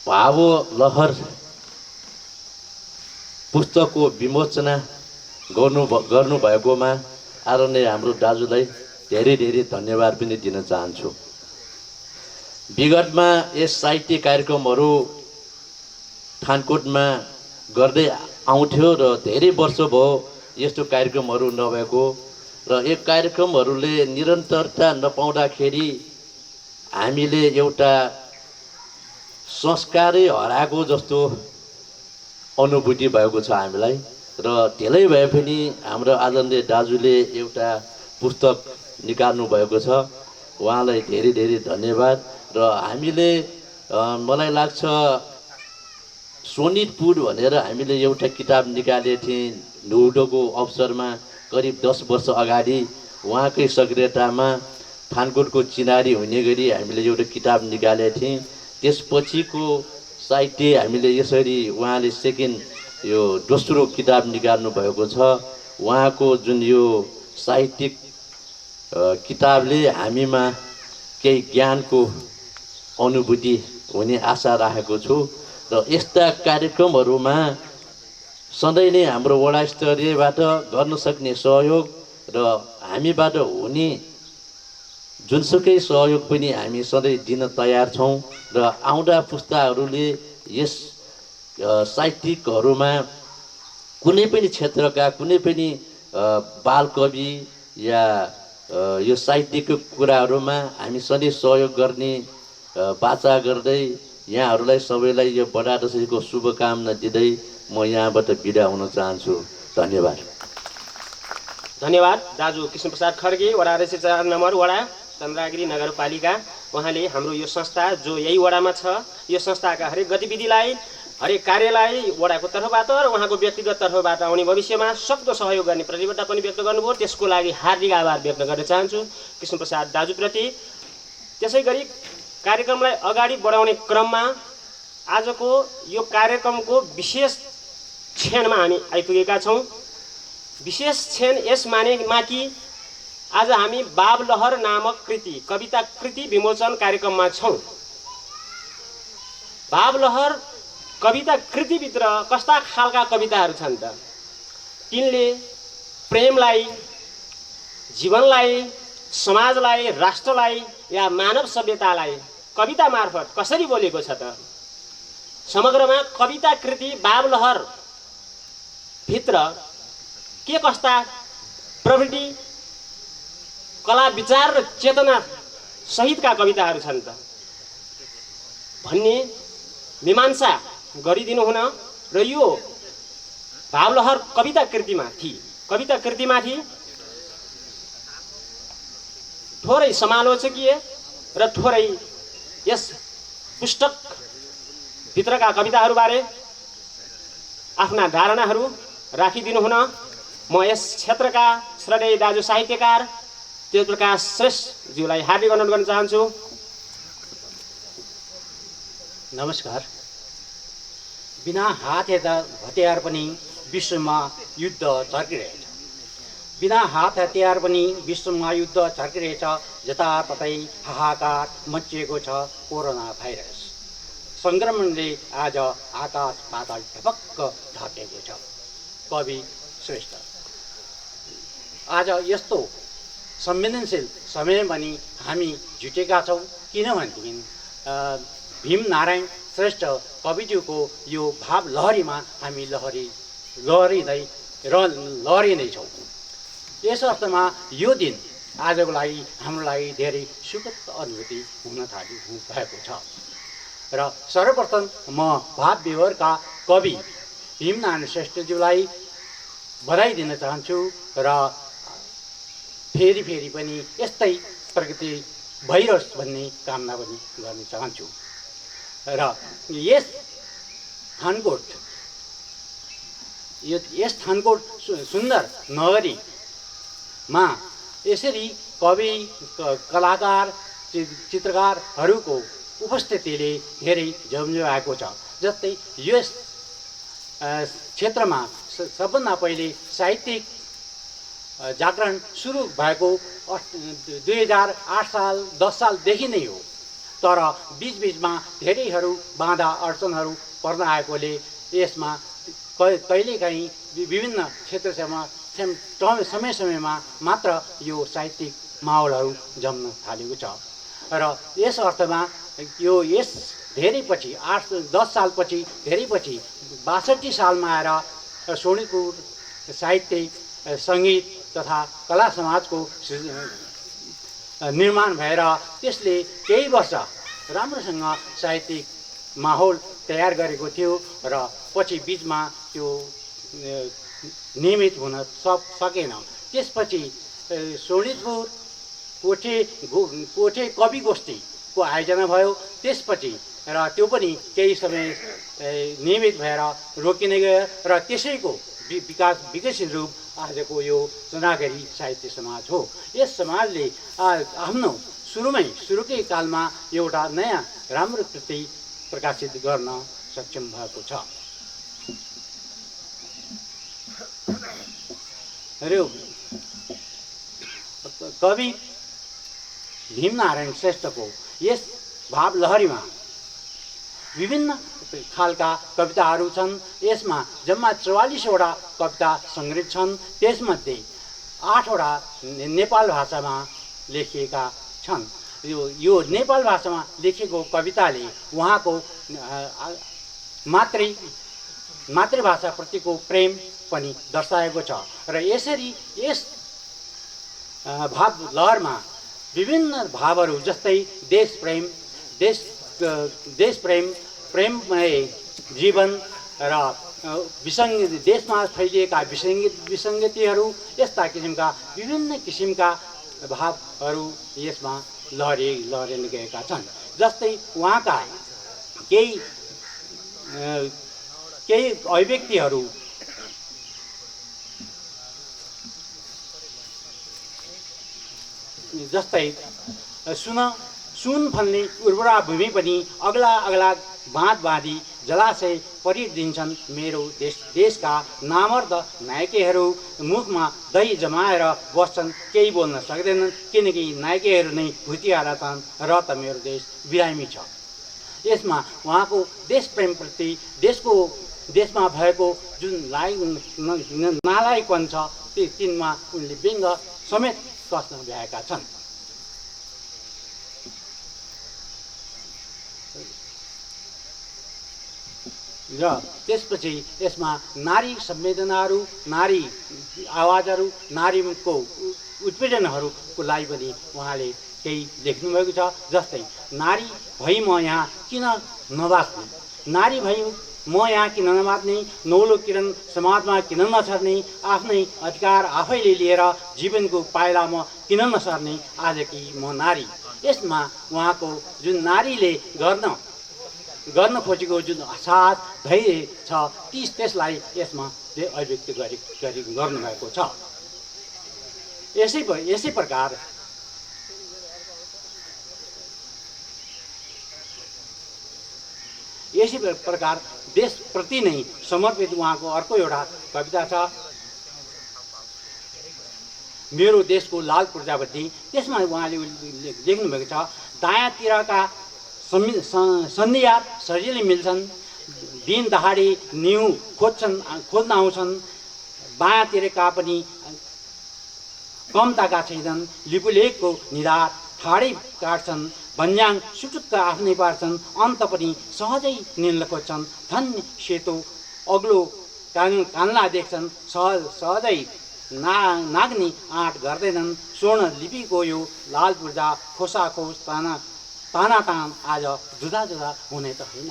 भावलहर पुस्तकको विमोचना गर्नुभएकोमा आदरणीय हाम्रो दाजुलाई धेरै धेरै धन्यवाद पनि दिन चाहन्छु। विगतमा यस साहित्य कार्यक्रमहरू थानकोटमा गर्दै आउँथ्यो र धेरै वर्ष भयो यस्तो कार्यक्रमहरू नभएको र यो कार्यक्रमहरूले निरन्तरता नपाउँदाखेरि हामीले एउटा संस्कारै हराएको जस्तो अनुभूति भएको छ हामीलाई र ढिलै भए पनि हाम्रो आदरणीय दाजुले एउटा पुस्तक निकाल्नु भएको छ। उहाँलाई धेरै धेरै धन्यवाद र हामीले मलाई लाग्छ सोनितपुर भनेर हामीले एउटा किताब निकालेको थियौँ नुडोको अवसरमा करिब 10 वर्ष अगाडि उहाँकै सक्रियतामा थानकोटको चिनारी हुने गरी हामीले एउटा किताब निकालेका थियौँ। त्यसपछिको साहित्य हामीले यसरी उहाँले सेकेन्ड यो दोस्रो किताब निकाल्नु भएको छ। उहाँको जुन यो साहित्यिक किताबले हामीमा केही ज्ञानको अनुभूति हुने आशा राखेको छु र यस्ता कार्यक्रमहरूमा सधैँ नै हाम्रो वडा स्तरीयबाट गर्न सक्ने सहयोग र हामीबाट हुने जुनसुकै सहयोग पनि हामी सधैँ दिन तयार छौँ र आउँदा पुस्ताहरूले यस साहित्यिकहरूमा कुनै पनि क्षेत्रका कुनै पनि बालकवि या यो साहित्यिकको कुराहरूमा हामी सधैँ सहयोग गर्ने बाचा गर्दै यहाँहरूलाई सबैलाई यो बडा दशैँको शुभकामना दिँदै म यहाँबाट बिदा हुन चाहन्छु। धन्यवाद। धन्यवाद दाजु कृष्णप्रसाद खड्गे, वडा अध्यक्ष 4 नम्बर वडा चन्द्रागिरी नगरपालिका। उहाँले हाम्रो यो संस्था जो यही वडामा छ, यो संस्थाका हरेक गतिविधिलाई, हरेक कार्यलाई वडाको तर्फबाट र उहाँको व्यक्तिगत तर्फबाट आउने भविष्यमा सक्दो सहयोग गर्ने प्रतिबद्धता पनि व्यक्त गर्नुभयो। त्यसको लागि हार्दिक आभार व्यक्त गर्न चाहन्छु कृष्णप्रसाद दाजुप्रति। त्यसै गरी कार्यक्रमलाई अगाडि बढाउने क्रममा आजको यो कार्यक्रमको विशेष क्षणमा हामी आइपुगेका छौँ। विशेष क्षण यस मानेमा कि आज हामी बाबलहर नामक कृति, कविता कृति विमोचन कार्यक्रममा छौँ। बाबलहर कविता कृतिभित्र कस्ता खालका कविताहरू छन् त? तिनले प्रेमलाई, जीवनलाई, समाजलाई, राष्ट्रलाई या मानव सभ्यतालाई कविता मार्फत कसरी बोलेको छ त? समग्रमा कविता कृति बाबलहर भित्र के कस्ता प्रवृत्ति, कला, विचार र चेतना सहितका कविताहरू छन् त भन्ने मीमांसा गरिदिनु हुन र यो बाबलहर कविता कृतिमाथि थोरै समालोचकीय र थोरै यस पुस्तक भित्रका कविताहरूबारे आफ्ना धारणाहरू राखिदिनु हुन म यस क्षेत्रका श्रद्धेय दाजु साहित्यकार तेजप्रकाश श्रेष्ठज्यूलाई हार्दिक अनुरोध गर्न चाहन्छु। नमस्कार। बिना हतियार पनि विश्वमा युद्ध चर्किरहेछ। बिना हतियार पनि विश्वमा युद्ध चर्किरहेछ। जताततै हाहाकार मचिएको छ कोरोना भाइरस। सङ्क्रमणले आज आकाश पाताल ढपक्क ढकेको छ। कवि श्रेष्ठ, आज यस्तो संवेदनशील समय पनि हामी जुटेका छौँ। किनभनेदेखि भीमनारायण श्रेष्ठ कविज्यूको यो भाव लहरीमा हामी लहरिँदै छौँ। यस अर्थमा यो दिन आजको लागि हाम्रो लागि धेरै सुखद अनुभूति हुन भएको छ। र सर्वप्रथम म भाव विभोरका कवि भीमनारायण श्रेष्ठज्यूलाई बधाई दिन चाहन्छु र फेरि पनि यस्तै प्रगति भइरहोस् भन्ने कामना पनि गर्न चाहन्छु। र यस थानकोट सुन्दर नगरीमा यसरी कवि, कलाकार, चित्रकारहरूको उपस्थितिले धेरै जम्झाएको छ। जस्तै यस क्षेत्रमा सबभन्दा पहिले साहित्यिक जागरण सुरु भएको 2008 साल 10 सालदेखि नै हो। तर बीचमा धेरैहरू बाधा अडचनहरू पर्न आएकोले यसमा कहिलेकाहीँ विभिन्न क्षेत्रसम्म समयमा मात्र यो साहित्यिक माहौलहरू जम्न थालेको छ। र यस अर्थमा यस धेरै पछि 8-10 सालपछि धेरै पछि 62 सालमा आएर शोणितपुर साहित्य, सङ्गीत तथा कला समाजको निर्माण भएर त्यसले केही वर्ष राम्रोसँग साहित्यिक माहौल तयार गरेको थियो र पछि बिचमा त्यो नियमित हुन सकेन। त्यसपछि शोणितपुर कोठे कवि गोष्ठीको आयोजना भयो। त्यसपछि र त्यो पनि केही समय नियमित भएर रोकिने गयो र त्यसैको विकसित रूप आजको यो चन्द्रागिरी साहित्य समाज हो। यस समाजले आफ्नो सुरुकै कालमा एउटा नयाँ राम्रो कृति प्रकाशित गर्न सक्षम भएको छ। र कवि भीमनारायण श्रेष्ठको यस भावलहरीमा विभिन्न खालका कविताहरू छन्। यसमा जम्मा 44वटा कविता सङ्ग्रहित छन्। त्यसमध्ये 8वटा नेपाल भाषामा लेखिएका छन्। यो नेपाल भाषामा लेखिएको कविताले उहाँको मातृभाषाप्रतिको प्रेम पनि दर्शाएको छ। र यसरी यस भाव लहरमा विभिन्न भावहरू जस्तै प्रेममय जीवन र देशमा फैलिएका विसङ्गतिहरू यस्ता किसिमका विभिन्न किसिमका भावहरू यसमा लहरिन गएका छन्। जस्तै उहाँका केही अभिव्यक्तिहरू जस्तै सुन फल्ने उर्वरा भूमि पनि अग्ला बाँध बाँधी जलाशय परिदिन्छन् मेरो देशका नामर्द नायकेहरू मुखमा दही जमाएर बस्छन्, केही बोल्न सक्दैनन् किनकि नायकेहरू नै भुतिहारा छन् र त मेरो देश बिरामी छ। यसमा उहाँको देशप्रेमप्रति देशमा भएको जुन नालायकपन छ तिनमा उनले व्यङ्ग समेत कस्न भ्याएका छन्। र त्यसपछि यसमा नारी संवेदनाहरू, नारी आवाजहरू, नारीको उत्पीडनहरूको लागि पनि उहाँले केही लेख्नुभएको छ। जस्तै नारी भई म यहाँ किन नबाच्ने, नारी भई म यहाँ किन नबाच्ने, नौलो किरण समाजमा किन नछर्ने, आफ्नै अधिकार आफैले लिएर जीवनको पाइला म किन नसर्ने, आजकी म नारी। यसमा उहाँको जुन नारीले गर्न खोजेको जुन साहस धैर्य छ त्यसलाई यसमा अभिव्यक्त गर्नुभएको छ। यसै प्रकार देशप्रति नै समर्पित उहाँको अर्को एउटा कविता छ, मेरो देशको लाल प्रजापति। त्यसमा उहाँले लेख्नुभएको छ, दायाँतिरका सन्धियात सजिलै मिल्छन्, दिन दहाडी न्यु खोज्न आउँछन्, बायाँतिरका पनि कमताका छैनन्, लिपुलेखको निधार ठाडै काट्छन्, भन्ज्याङ सुटुक्क आफ्नै पार्छन्, अन्त पनि सहजै निल्न खोज्छन्, धन्य सेतो अग्लो कान्ला देख्छन्, सहजै नाग्ने आँट गर्दैनन्, स्वर्ण लिपिको यो लाल पूर्जा खोसाखोस तानातान आज जुदा हुने त होइन।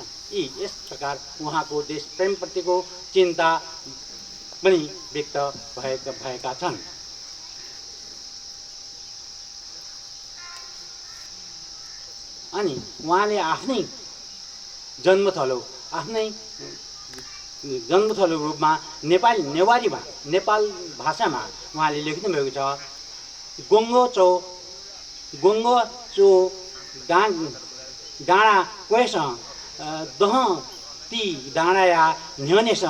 यस प्रकार उहाँको देश प्रेमप्रतिको चिन्ता पनि व्यक्त भएका छन्। अनि उहाँले आफ्नै जन्मथलो रूपमा नेपाल भाषामा उहाँले लेख्नुभएको छ, गोङ्गो चो डाँडा क्वेस दह ती डाँडाया न्यनेस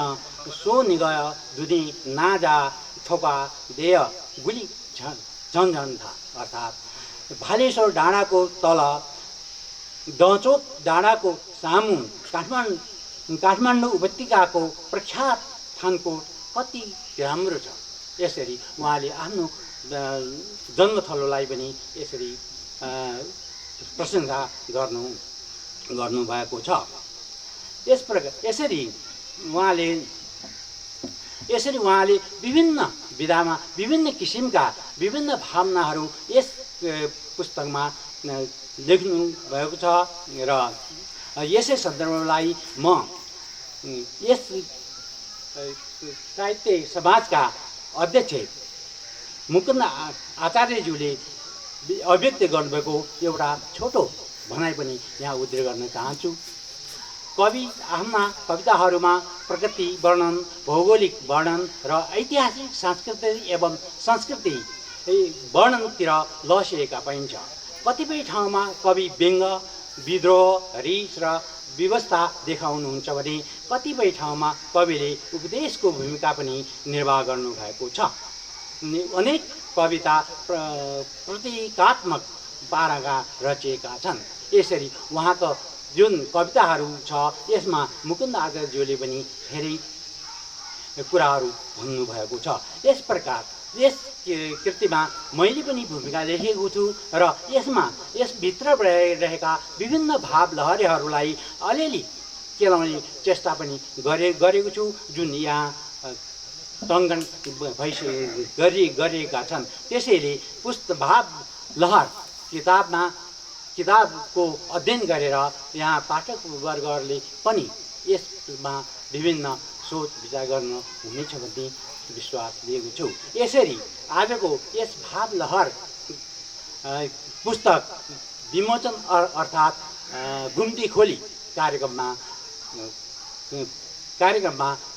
सो निगय दुधी नाजा थोपा देय गुली झन्झन था। अर्थात् भालेश्वर डाँडाको तल दचोक डाँडाको सामु काठमाडौँ उपत्यकाको प्रख्यात थानको कति राम्रो छ। यसरी उहाँले आफ्नो जन्मथलोलाई पनि यसरी प्रशंसा गर्नुभएको छ। यसरी उहाँले विभिन्न विधामा विभिन्न किसिमका विभिन्न भावनाहरू यस पुस्तकमा लेख्नु भएको छ। र यसै सन्दर्भलाई म यस साहित्य समाजका अध्यक्ष मुकुन्द आचार्यज्यूले अभिव्यक्त गर्नुभएको एउटा छोटो भनाइ पनि यहाँ उद्धृत गर्न चाहन्छु। कविताहरूमा प्रकृति वर्णन, भौगोलिक वर्णन र ऐतिहासिक सांस्कृतिक एवं संस्कृति वर्णनतिर लसिएका पाइन्छ। कतिपय ठाउँमा कवि व्यङ्ग, विद्रोह, रिस र व्यवस्था देखाउनुहुन्छ भने कतिपय ठाउँमा कविले उपदेशको भूमिका पनि निर्वाह गर्नुभएको छ। अनेक कविता प्रतीकात्मक पाराका रचिएका छन्। यसरी उहाँको जुन कविताहरू छ यसमा मुकुन्द आचार्यज्यूले पनि धेरै कुराहरू भन्नुभएको छ। यस प्रकार यस कृतिमा मैले पनि भूमिका लेखेको छु र यसभित्र रहेका विभिन्न भाव लहरीहरूलाई अलिअलि केलाउने चेष्टा पनि गरेको छु, जुन यहाँ टङ्कन गरिएका छन्। त्यसैले भाव लहर किताबको अध्ययन गरेर यहाँ पाठक वर्गहरूले पनि यसमा विभिन्न सोच विचार गर्न हुनेछ भन्ने विश्वास लिएको छु। यसरी आजको यस भाव लहर पुस्तक विमोचन अर्थात् घुम्ती खोली कार्यक्रममा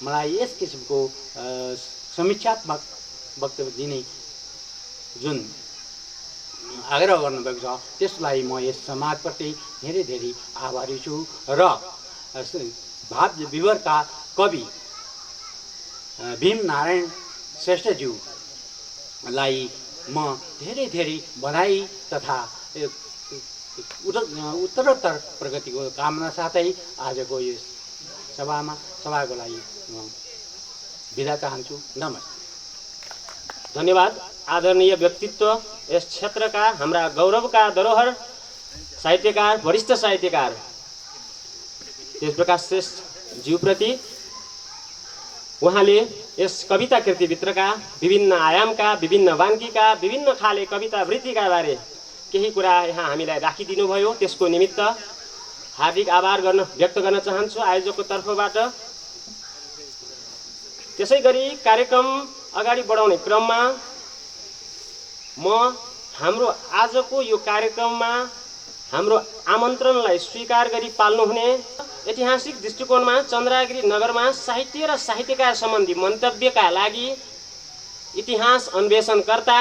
मलाई यस किसिमको समीक्षात्मक वक्तव्य दिने जुन आग्रह गर्नुभएको छ त्यसलाई म यस समाजप्रति धेरै धेरै आभारी छु र भाव विवरका कवि भीमनारायण श्रेष्ठज्यूलाई म धेरै धेरै बधाई तथा उत्तरोत्तर प्रगतिको कामना साथै आजको यस सभाको लागि म बिदा चाहन्छु। नमस्ते। धन्यवाद। आदरणीय व्यक्तित्व, यस क्षेत्रका हाम्रा गौरवका धरोहर साहित्यकार, वरिष्ठ साहित्यकार तेजप्रकाश श्रेष्ठ ज्यूप्रति उहाँले यस कविता कृतिभित्रका विभिन्न आयामका, विभिन्न वाङ्कीका, विभिन्न खाले कविता वृत्तिका बारे केही कुरा यहाँ हामीलाई राखिदिनुभयो। त्यसको निमित्त हार्दिक आभार व्यक्त गर्न चाहन्छु आयोजकको तर्फबाट। त्यसै गरी कार्यक्रम अगाडि बढाउने क्रममा म हाम्रो आजको यो कार्यक्रममा हाम्रो आमन्त्रणलाई स्वीकार गरी पाल्नुहुने ऐतिहासिक दृष्टिकोणमा चन्द्रगिरी नगरमा साहित्य र साहित्यकार सम्बन्धी मन्तव्यका लागि इतिहास अन्वेषणकर्ता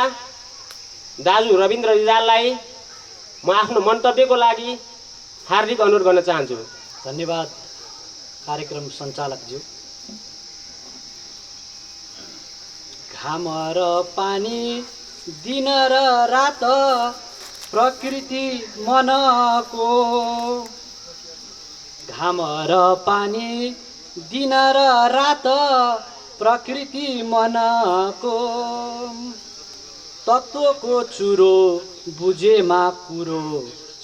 दाजु रविन्द्र रिजाललाई म आफ्नो मन्तव्यको लागि हार्दिक अनुरोध गर्न चाहन्छु। धन्यवाद कार्यक्रम सञ्चालकज्यू। घाम र पानी, दिन र रात, प्रकृति मनको। घाम र पानी, दिन र रात, प्रकृति मनको। तत्त्वको चुरो बुझेमा कुरो,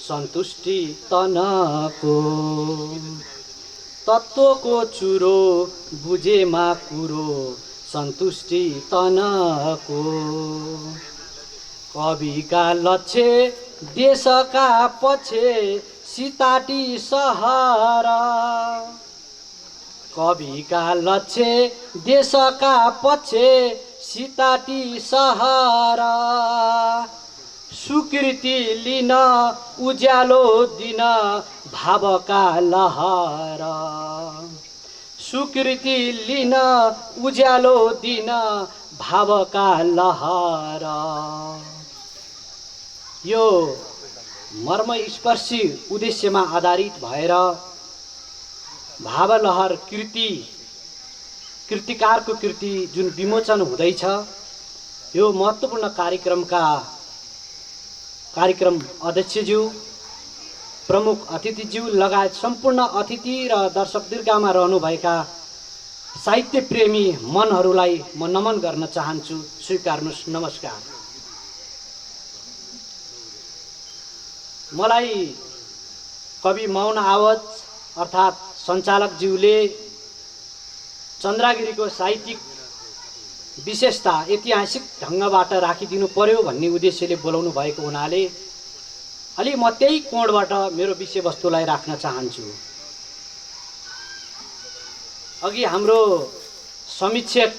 सन्तुष्टि तनको। तत्त्वको चुरो बुझेमा कुरो, सन्तुष्टि तनको। कविका लक्ष्य देशका पछे, सिताटी सहर। कविका लक्ष्य देशका पछे, सिताटी सहर। स्वीकृति लिन उज्यालो दिन, भावका लहर। स्वीकृति लिन उज्यालो दिन, भावका लहर। यो मर्मस्पर्शी उद्देश्यमा आधारित भएर भावलहर कृतिकारको कृति जुन विमोचन हुँदैछ, यो महत्त्वपूर्ण कार्यक्रम अध्यक्षज्यू, प्रमुख अतिथिज्यू लगायत सम्पूर्ण अतिथि र दर्शक दीर्घामा रहनुभएका साहित्य प्रेमी मनहरूलाई म नमन गर्न चाहन्छु। स्वीकार्नुहोस्। नमस्कार। मलाई कवि मौन आवाज अर्थात् सञ्चालकज्यूले चन्द्रगिरीको साहित्यिक विशेषता ऐतिहासिक ढङ्गबाट राखिदिनु पर्यो भन्ने उद्देश्यले बोलाउनु भएको हुनाले अलि म त्यही कोणबाट मेरो विषयवस्तुलाई राख्न चाहन्छु। अघि हाम्रो समीक्षक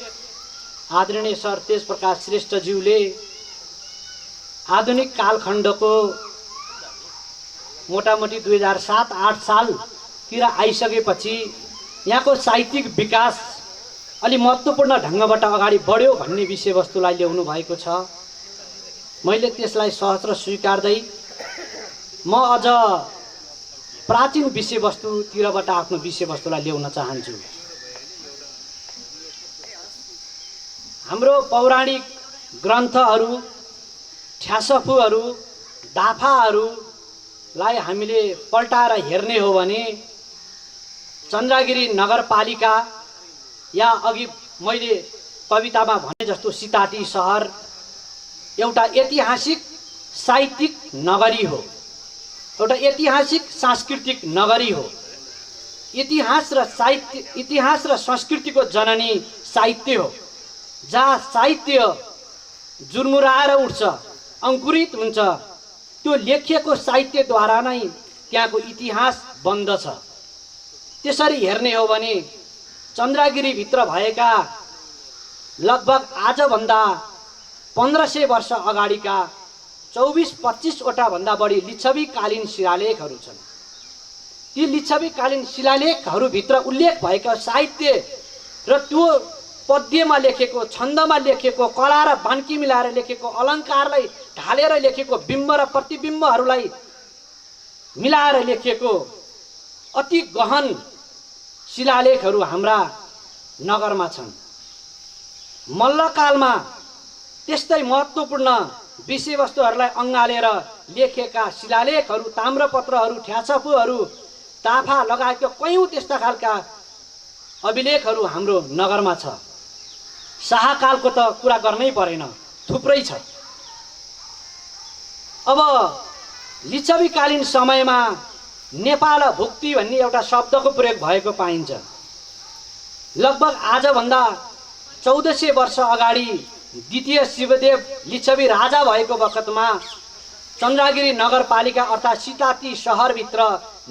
आदरणीय सर तेजप्रकाश श्रेष्ठज्यूले आधुनिक कालखण्डको मोटामोटी 2007-08 साल तिर आइसकेपछि यहाँको साहित्यिक विकास अलि महत्त्वपूर्ण ढङ्गबाट अगाडि बढ्यो भन्ने विषयवस्तुलाई ल्याउनु भएको छ। मैले त्यसलाई सहर्ष स्वीकार्दै म अझ प्राचीन विषयवस्तुतिरबाट आफ्नो विषयवस्तुलाई ल्याउन चाहन्छु। हाम्रो पौराणिक ग्रन्थहरू, ठ्यासफुहरू, दाफाहरूलाई हामीले पल्टाएर हेर्ने हो भने चन्द्रगिरी नगरपालिका या अघि मैले कवितामा भने जस्तो सिताटी सहर एउटा ऐतिहासिक साहित्यिक नगरी हो, एउटा ऐतिहासिक सांस्कृतिक नगरी हो। इतिहास र संस्कृतिको जननी साहित्य हो, जहाँ साहित्य जुर्मुराएर उठ्छ, अङ्कुरित हुन्छ। त्यो लेखिएको साहित्यद्वारा नै त्यहाँको इतिहास बन्दछ। त्यसरी हेर्ने हो भने चन्द्रगिरीभित्र भएका लगभग आजभन्दा 1500 वर्ष अगाडिका 24-25 वटा भन्दा बढी लिच्छवीकालीन शिलालेखहरू छन्। ती लिच्छवीकालीन शिलालेखहरूभित्र उल्लेख भएका साहित्य र त्यो पद्यमा लेखेको, छन्दमा लेखेको, कला र बान्की मिलाएर लेखेको, अलङ्कारलाई ढालेर लेखेको, बिम्ब र प्रतिबिम्बहरूलाई मिलाएर लेखिएको अति गहन शिलालेखहरू हाम्रा नगरमा छन्। मल्लकालमा त्यस्तै महत्त्वपूर्ण विषयवस्तुहरूलाई अँगालेर लेखेका शिलालेखहरू, ताम्रपत्रहरू, ठ्यासफुहरू, दाफा लगायतका कयौँ त्यस्ता खालका अभिलेखहरू हाम्रो नगरमा छ। शाहकालको त कुरा गर्नै परेन, थुप्रै छ। अब लिच्छवीकालीन समयमा नेपाल भुक्ति भन्ने एउटा शब्दको प्रयोग भएको पाइन्छ। लगभग आजभन्दा 1400 वर्ष अगाडि द्वितीय शिवदेव लिच्छवी राजा भएको बखतमा चन्द्रगिरी नगरपालिका अर्थात् सिताती सहरभित्र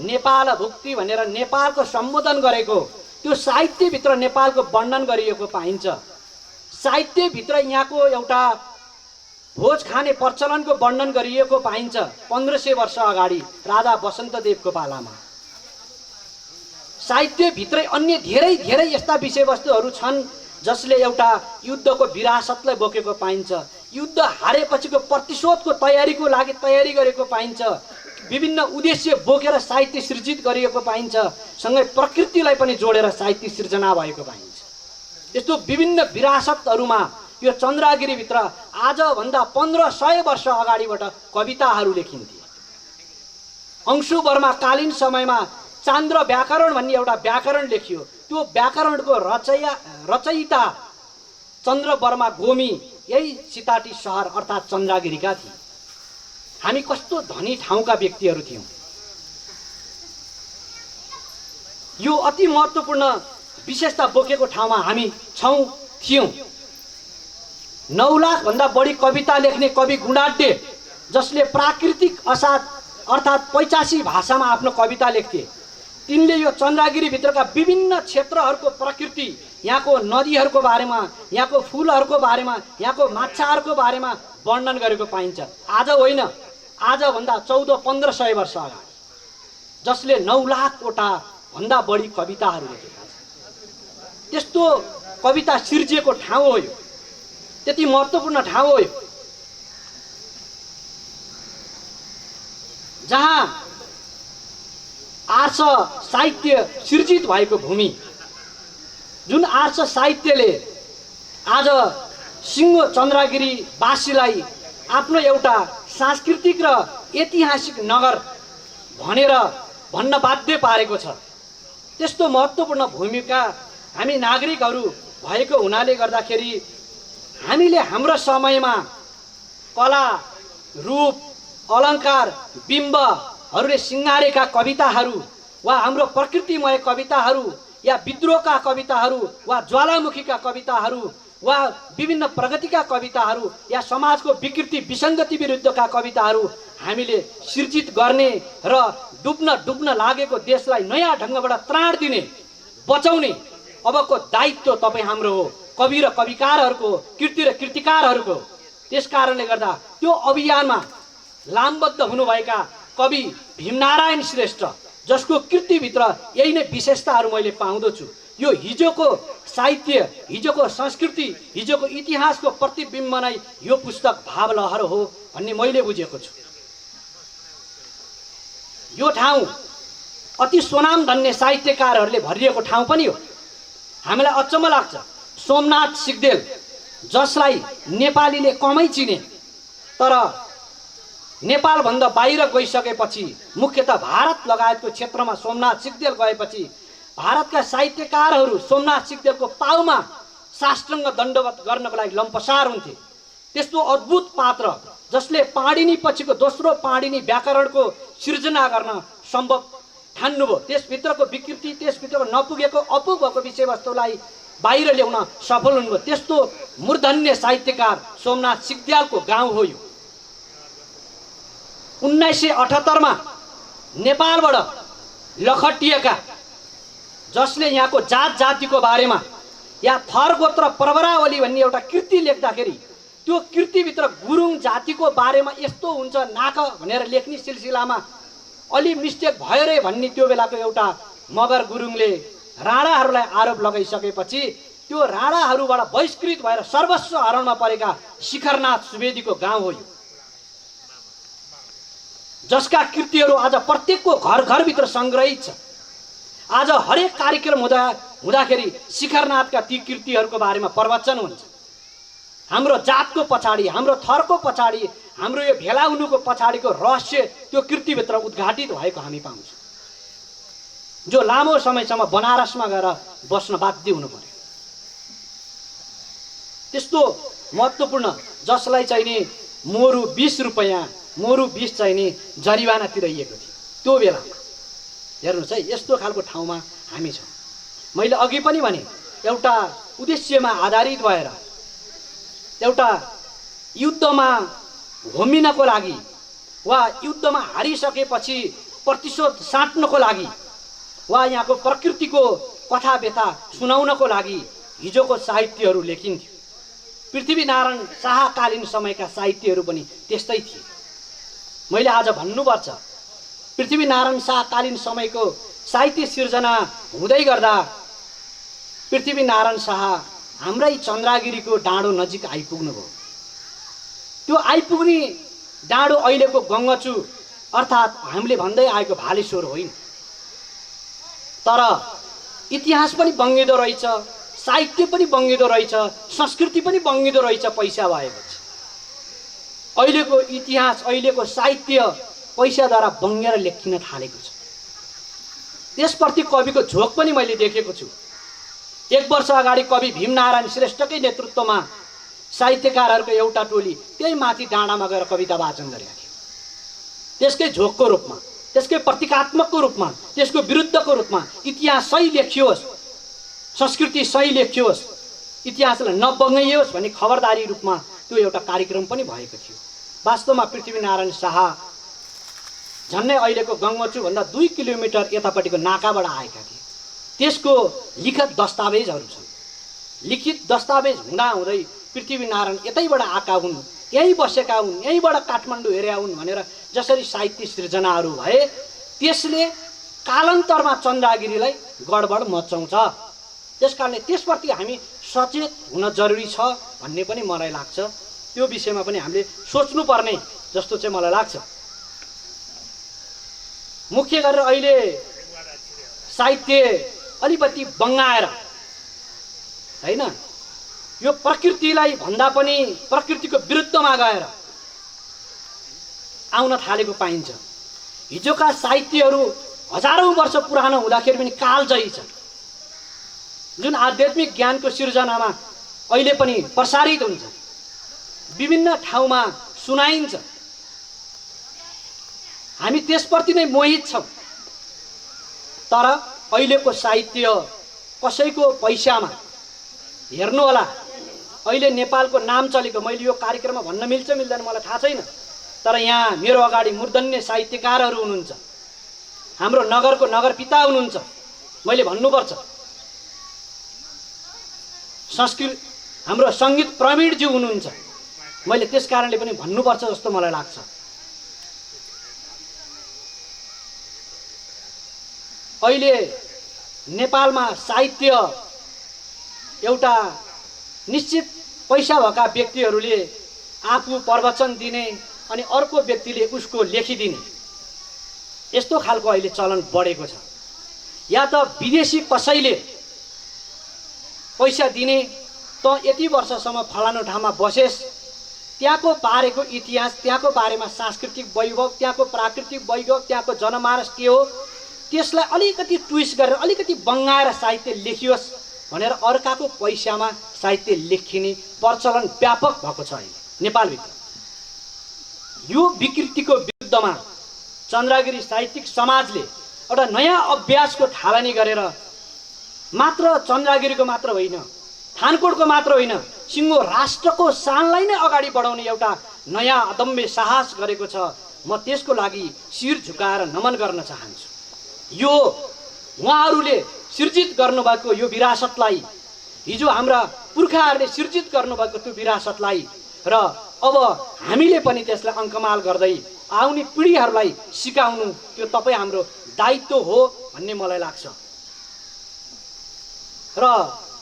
नेपाल भुक्ति भनेर नेपालको सम्बोधन गरेको त्यो साहित्यभित्र नेपालको वर्णन गरिएको पाइन्छ। साहित्यभित्र यहाँको एउटा भोज खाने प्रचलनको वर्णन गरिएको पाइन्छ 1500 वर्ष अगाडि राजा वसन्तदेवको पालामा। साहित्यभित्रै अन्य धेरै धेरै यस्ता विषयवस्तुहरू छन् जसले एउटा युद्धको विरासतलाई बोकेको पाइन्छ। युद्ध हारेपछिको प्रतिशोधको तयारीको लागि तयारी गरेको पाइन्छ। विभिन्न उद्देश्य बोकेर साहित्य सृजित गरिएको पाइन्छ। सँगै प्रकृतिलाई पनि जोडेर साहित्य सृजना भएको पाइन्छ। यस्तो विभिन्न विरासतहरूमा यो चन्द्रगिरीभित्र आजभन्दा 1500 वर्ष अगाडिबाट कविताहरू लेखिन्थे। अंशुवर्मा कालीन समयमा चान्द्र व्याकरण भन्ने एउटा व्याकरण लेखियो। त्यो व्याकरणको रचयिता चन्द्रवर्मा गोमी यही सिताटी सहर अर्थात् चन्द्रगिरीका थिए। हामी कस्तो धनी ठाउँका व्यक्तिहरू थियौँ। यो अति महत्त्वपूर्ण विशेषता बोकेको ठाउँमा हामी थियौँ। 9 लाख भन्दा बढी कविता लेख्ने कवि गुणाढ्य जसले प्राकृतिक अर्थात् 85 भाषामा आफ्नो कविता लेख्थे। तिनले यो चन्द्रगिरीभित्रका विभिन्न क्षेत्रहरूको प्रकृति, यहाँको नदीहरूको बारेमा, यहाँको फुलहरूको बारेमा, यहाँको माछाहरूको बारेमा वर्णन गरेको पाइन्छ। आज होइन, आजभन्दा 1400-1500 वर्ष अगाडि जसले 9 लाखवटा भन्दा बढी कविताहरू लेखेका छन्। त्यस्तो कविता सिर्जिएको ठाउँ हो यो। त्यति महत्त्वपूर्ण ठाउँ हो यो, जहाँ आर्ष साहित्य सिर्जित भएको भूमि, जुन आर्ष साहित्यले आज सिङ्गो चन्द्रगिरीवासीलाई आफ्नो एउटा सांस्कृतिक र ऐतिहासिक नगर भनेर भन्न बाध्य पारेको छ। त्यस्तो महत्त्वपूर्ण भूमिका हामी नागरिकहरू भएको हुनाले गर्दाखेरि हामीले हाम्रो समयमा कला, रूप, अलङ्कार, बिम्बहरूले सिँगारेका कविताहरू वा हाम्रो प्रकृतिमय कविताहरू या विद्रोहका कविताहरू वा ज्वालामुखीका कविताहरू वा विभिन्न प्रगतिका कविताहरू या समाजको विकृति विसङ्गति विरुद्धका कविताहरू हामीले सिर्जित गर्ने र डुब्न लागेको देशलाई नयाँ ढङ्गबाट त्राण दिने, बचाउने अबको दायित्व तपाईँ हाम्रो हो, कवि र कविकारहरूको, कृति र कृतिकारहरूको। त्यस कारणले गर्दा त्यो अभियानमा लामबद्ध हुनुभएका कवि भीमनारायण श्रेष्ठ जसको कृतिभित्र यही नै विशेषताहरू मैले पाउँदछु। यो हिजोको साहित्य, हिजोको संस्कृति, हिजोको इतिहासको प्रतिबिम्ब नै यो पुस्तक भावलहर हो भन्ने मैले बुझेको छु। यो ठाउँ अति स्वनामधन्य साहित्यकारहरूले भरिएको ठाउँ पनि हो। हामीलाई अचम्म लाग्छ, सोमनाथ सिग्देल जसलाई नेपालीले कमै चिने, तर नेपालभन्दा बाहिर गइसकेपछि, मुख्यतः भारत लगायतको क्षेत्रमा सोमनाथ सिग्देल गएपछि भारतका साहित्यकारहरू सोमनाथ सिग्देलको पाउमा साष्टाङ्ग दण्डवत गर्नको लागि लम्पसार हुन्थे। त्यस्तो अद्भुत पात्र जसले पाणिनि पछिको दोस्रो पाणिनि व्याकरणको सिर्जना गर्न सम्भव ठान्नुभयो, त्यसभित्रको विकृति, त्यसभित्रको नपुगेको अपुगएको विषयवस्तुलाई बाहिर ल्याउन सफल हुनुभयो। त्यस्तो मूर्धन्य साहित्यकार सोमनाथ सिग्देलको गाउँ हो यो। 1978 नेपालबाट लखटिएका, जसले यहाँको जात जातिको बारेमा या थर गोत्र परवरावली भन्ने एउटा कृति लेख्दाखेरि त्यो कृतिभित्र गुरुङ जातिको बारेमा यस्तो हुन्छ नाक भनेर लेख्ने सिलसिलामा अलि मिस्टेक भयो रे भन्ने त्यो बेलाको एउटा मगर गुरुङले राणाहरूलाई आरोप लगाइसकेपछि त्यो राणाहरूबाट बहिष्कृत भएर सर्वस्व हरणमा परेका शिखरनाथ सुवेदीको गाउँ हो यो, जसका कृतिहरू आज प्रत्येकको घर घरभित्र सङ्ग्रहित छ। आज हरेक कार्यक्रम हुँदाखेरि शिखरनाथका ती कृतिहरूको बारेमा प्रवचन हुन्छ। हाम्रो जातको पछाडि, हाम्रो थरको पछाडि, हाम्रो यो भेला हुनुको पछाडिको रहस्य त्यो कृतिभित्र उद्घाटित भएको हामी पाउँछौँ, जो लामो समयसम्म बनारसमा गएर बस्न बाध्य हुनु पर्यो। त्यस्तो महत्त्वपूर्ण जसलाई चाहिँ नि मोरु 20 रुपैयाँ, मोरु 20 चाहिँ नि जरिवाना तिराइएको थियो त्यो बेलामा। हेर्नुहोस् है, यस्तो खालको ठाउँमा हामी छौँ। मैले अघि पनि भने, एउटा उद्देश्यमा आधारित भएर, एउटा युद्धमा घुमिनको लागि वा युद्धमा हारिसकेपछि प्रतिशोध साट्नको लागि वा यहाँको प्रकृतिको कथा व्यथा सुनाउनको लागि हिजोको साहित्यहरू लेखिन्थ्यो। पृथ्वीनारायण शाहकालीन समयका साहित्यहरू पनि त्यस्तै थिए। मैले आज भन्नुपर्छ, पृथ्वीनारायण शाहकालीन समयको साहित्य सिर्जना हुँदै गर्दा पृथ्वीनारायण शाह हाम्रै चन्द्रागिरीको डाँडो नजिक आइपुग्नुभयो। त्यो आइपुग्ने डाँडो अहिलेको गङ्गचु अर्थात् हामीले भन्दै आएको भालेश्वर होइन, तर इतिहास पनि बङ्गिँदो रहेछ, साहित्य पनि बङ्गिँदो रहेछ, संस्कृति पनि बङ्गिँदो रहेछ पैसा भएपछि। अहिलेको इतिहास, अहिलेको साहित्य पैसाद्वारा बङ्गेर लेखिन थालेको छ। त्यसप्रति कविको झोक पनि मैले देखेको छु। 1 वर्ष अगाडि कवि भीमनारायण श्रेष्ठकै नेतृत्वमा साहित्यकारहरूको एउटा टोली त्यही माथि डाँडामा गएर कविता वाचन गरेका थियो। त्यसकै झोकको रूपमा, त्यसकै प्रतीकात्मकको रूपमा, त्यसको विरुद्धको रूपमा इतिहास सही लेखियोस्, संस्कृति सही लेखियोस्, इतिहासलाई नबङ्गाइयोस् भन्ने खबरदारी रूपमा त्यो एउटा कार्यक्रम पनि भएको थियो। वास्तवमा पृथ्वीनारायण शाह झन्नै अहिलेको गङ्गचुभन्दा 2 किलोमिटर यतापट्टिको नाकाबाट आएका थिए। त्यसको लिखित दस्तावेजहरू छन्। लिखित दस्तावेज हुँदाहुँदै पृथ्वीनारायण यतैबाट आएका हुन्, यहीँ बसेका हुन्, यहीँबाट काठमाडौँ हेरेका हुन् भनेर जसरी साहित्य सृजनाहरू भए, त्यसले कालान्तरमा चन्द्रगिरीलाई गडबड मचाउँछ। त्यसकारणले त्यसप्रति हामी सचेत हुन जरुरी छ भन्ने पनि मलाई लाग्छ। त्यो विषयमा पनि हामीले सोच्नुपर्ने जस्तो चाहिँ मलाई लाग्छ। मुख्य गरेर अहिले साहित्य अलिकति बङ्गाएर हैन, यो प्रकृतिलाई भन्दा पनि प्रकृतिको विरुद्धमा गएर आउन थालेको पाइन्छ। हिजोका साहित्यहरू हजारौं वर्ष पुरानो हुँदाखेरि पनि कालजयी छन्, जुन आध्यात्मिक ज्ञानको सिर्जनामा अहिले पनि प्रसारित हुन्छ, विभिन्न ठाउँमा सुनाइन्छ। हामी त्यसप्रति नै मोहित छौँ। तर अहिलेको साहित्य कसैको पैसामा, हेर्नु होला अहिले नेपालको नाम चलेको, मैले यो कार्यक्रममा भन्न मिल्छ मिल्दैन मलाई थाहा छैन, तर यहाँ मेरो अगाडि मूर्धन्य साहित्यकारहरू हुनुहुन्छ, हाम्रो नगरको नगरपिता हुनुहुन्छ, मैले भन्नुपर्छ। हाम्रो सङ्गीत प्रवीणज्यू हुनुहुन्छ, मैले त्यस कारणले पनि भन्नुपर्छ जस्तो मलाई लाग्छ। अहिले नेपालमा साहित्य एउटा निश्चित पैसा भएका व्यक्तिहरूले आफू प्रवचन दिने अनि अर्को व्यक्तिले उसको लेखिदिने यस्तो खालको अहिले चलन बढेको छ। या त विदेशी कसैले पैसा दिने त यति वर्षसम्म फलानु ठाउँमा बसेस्, त्यहाँको बारेको इतिहास, त्यहाँको बारेमा सांस्कृतिक वैभव, त्यहाँको प्राकृतिक वैभव, त्यहाँको जनमानस के हो त्यसलाई अलिकति ट्विस्ट गरेर अलिकति बङ्गाएर साहित्य लेखियोस् भनेर अर्काको पैसामा साहित्य लेखिने प्रचलन व्यापक भएको छ अहिले नेपालभित्र। यो विकृतिको विरुद्धमा चन्द्रगिरी साहित्यिक समाजले एउटा नयाँ अभ्यासको थालनी गरेर मात्र चन्द्रगिरीको मात्र होइन, थानकोटको मात्र होइन, सिङ्गो राष्ट्रको शानलाई नै अगाडि बढाउने एउटा नयाँ अदम्य साहस गरेको छ। म त्यसको लागि शिर झुकाएर नमन गर्न चाहन्छु। यो उहाँहरूले सिर्जित गर्नुभएको यो विरासतलाई, हिजो हाम्रा पुर्खाहरूले सिर्जित गर्नुभएको त्यो विरासतलाई र अब हामीले पनि त्यसलाई अङ्कमाल गर्दै आउने पिँढीहरूलाई सिकाउनु त्यो तपाईँ हाम्रो दायित्व हो भन्ने मलाई लाग्छ। र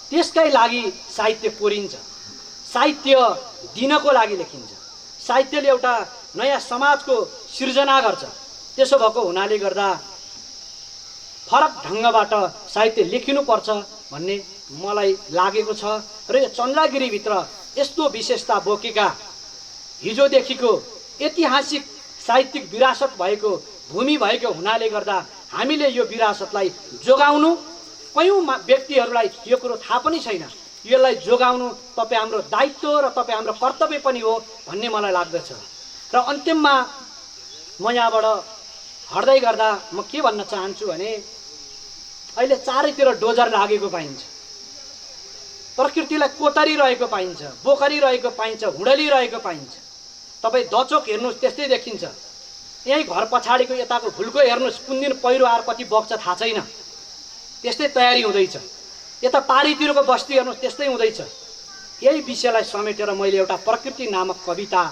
त्यसकै लागि साहित्य कोरिन्छ, साहित्य दिनको लागि लेखिन्छ, साहित्यले एउटा नयाँ समाजको सिर्जना गर्छ। त्यसो भएको हुनाले गर्दा फरक ढङ्गबाट साहित्य लेखिनुपर्छ भन्ने मलाई लागेको छ। र यो चन्द्रगिरीभित्र यस्तो विशेषता बोकेका हिजोदेखिको ऐतिहासिक साहित्यिक विरासत भएको भूमि भएको हुनाले गर्दा हामीले यो विरासतलाई जोगाउनु, कयौँ व्यक्तिहरूलाई यो कुरो थाहा पनि छैन, यसलाई जोगाउनु तपाईँ हाम्रो दायित्व र तपाईँ हाम्रो कर्तव्य पनि हो भन्ने मलाई लाग्दछ। र अन्तिममा म यहाँबाट हट्दै गर्दा म के भन्न चाहन्छु भने अहिले चारैतिर डोजर लागेको पाइन्छ, प्रकृतिलाई कोतरिरहेको पाइन्छ, बोकरिरहेको पाइन्छ, हुडलिरहेको पाइन्छ। तपाईँ दचोक हेर्नुहोस् त्यस्तै देखिन्छ। यहीँ घर पछाडिको यताको भुल्को हेर्नुहोस्, कुन दिन पहिरो आएर कति बग्छ थाहा छैन, त्यस्तै तयारी हुँदैछ। यता पारीतिरको बस्ती हेर्नुहोस् त्यस्तै हुँदैछ। यही विषयलाई समेटेर मैले एउटा प्रकृति नामक कविता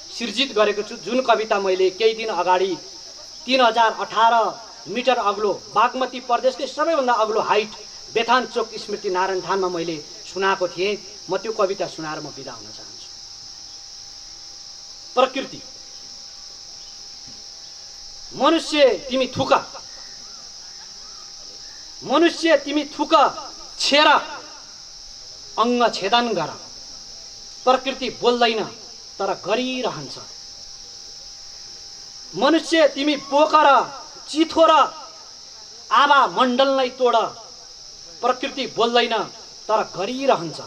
सिर्जित गरेको छु, जुन कविता मैले केही दिन अगाडि 3018 मिटर अग्लो बागमती प्रदेशकै सबैभन्दा अग्लो हाइट बेथान चोक स्मृति नारायण थानमा मैले सुनाएको थिएँ। म त्यो कविता सुनाएर म बिदा हुन चाहन्छु। प्रकृति, मनुष्य तिमी थुक, मनुष्य तिमी थुक छेर अङ्ग छेदन गर। प्रकृति बोल्दैन तर गरिरहन्छ। मनुष्य तिमी बोकर चिथो र आभा मण्डललाई तोड। प्रकृति बोल्दैन तर गरिरहन्छ।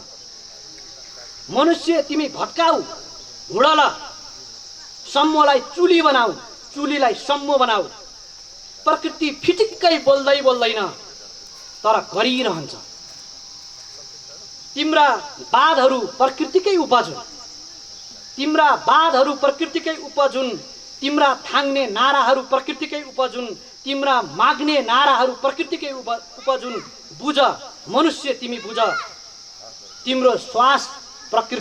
मनुष्य तिमी भत्काऊ हुडल, सम्मोलाई चुली बनाऊ, चुलीलाई सम्मो बनाऊ। प्रकृति फिटिक्कै बोल्दै बोल्दैन तर गरिरहन्छ। तिम्रा बाधहरू प्रकृतिकै उपज हुन्, तिम्रा बाधहरू प्रकृतिकै उपज हुन्, तिम्रा थाङ्ने नाराहरू प्रकृतिकै उपज हुन्, तिम्रा माग्ने नाराहरू प्रकृतिकै उपज हुन्। बुझ मनुष्य तिमी बुझ, तिम्रो श्वास प्रकृति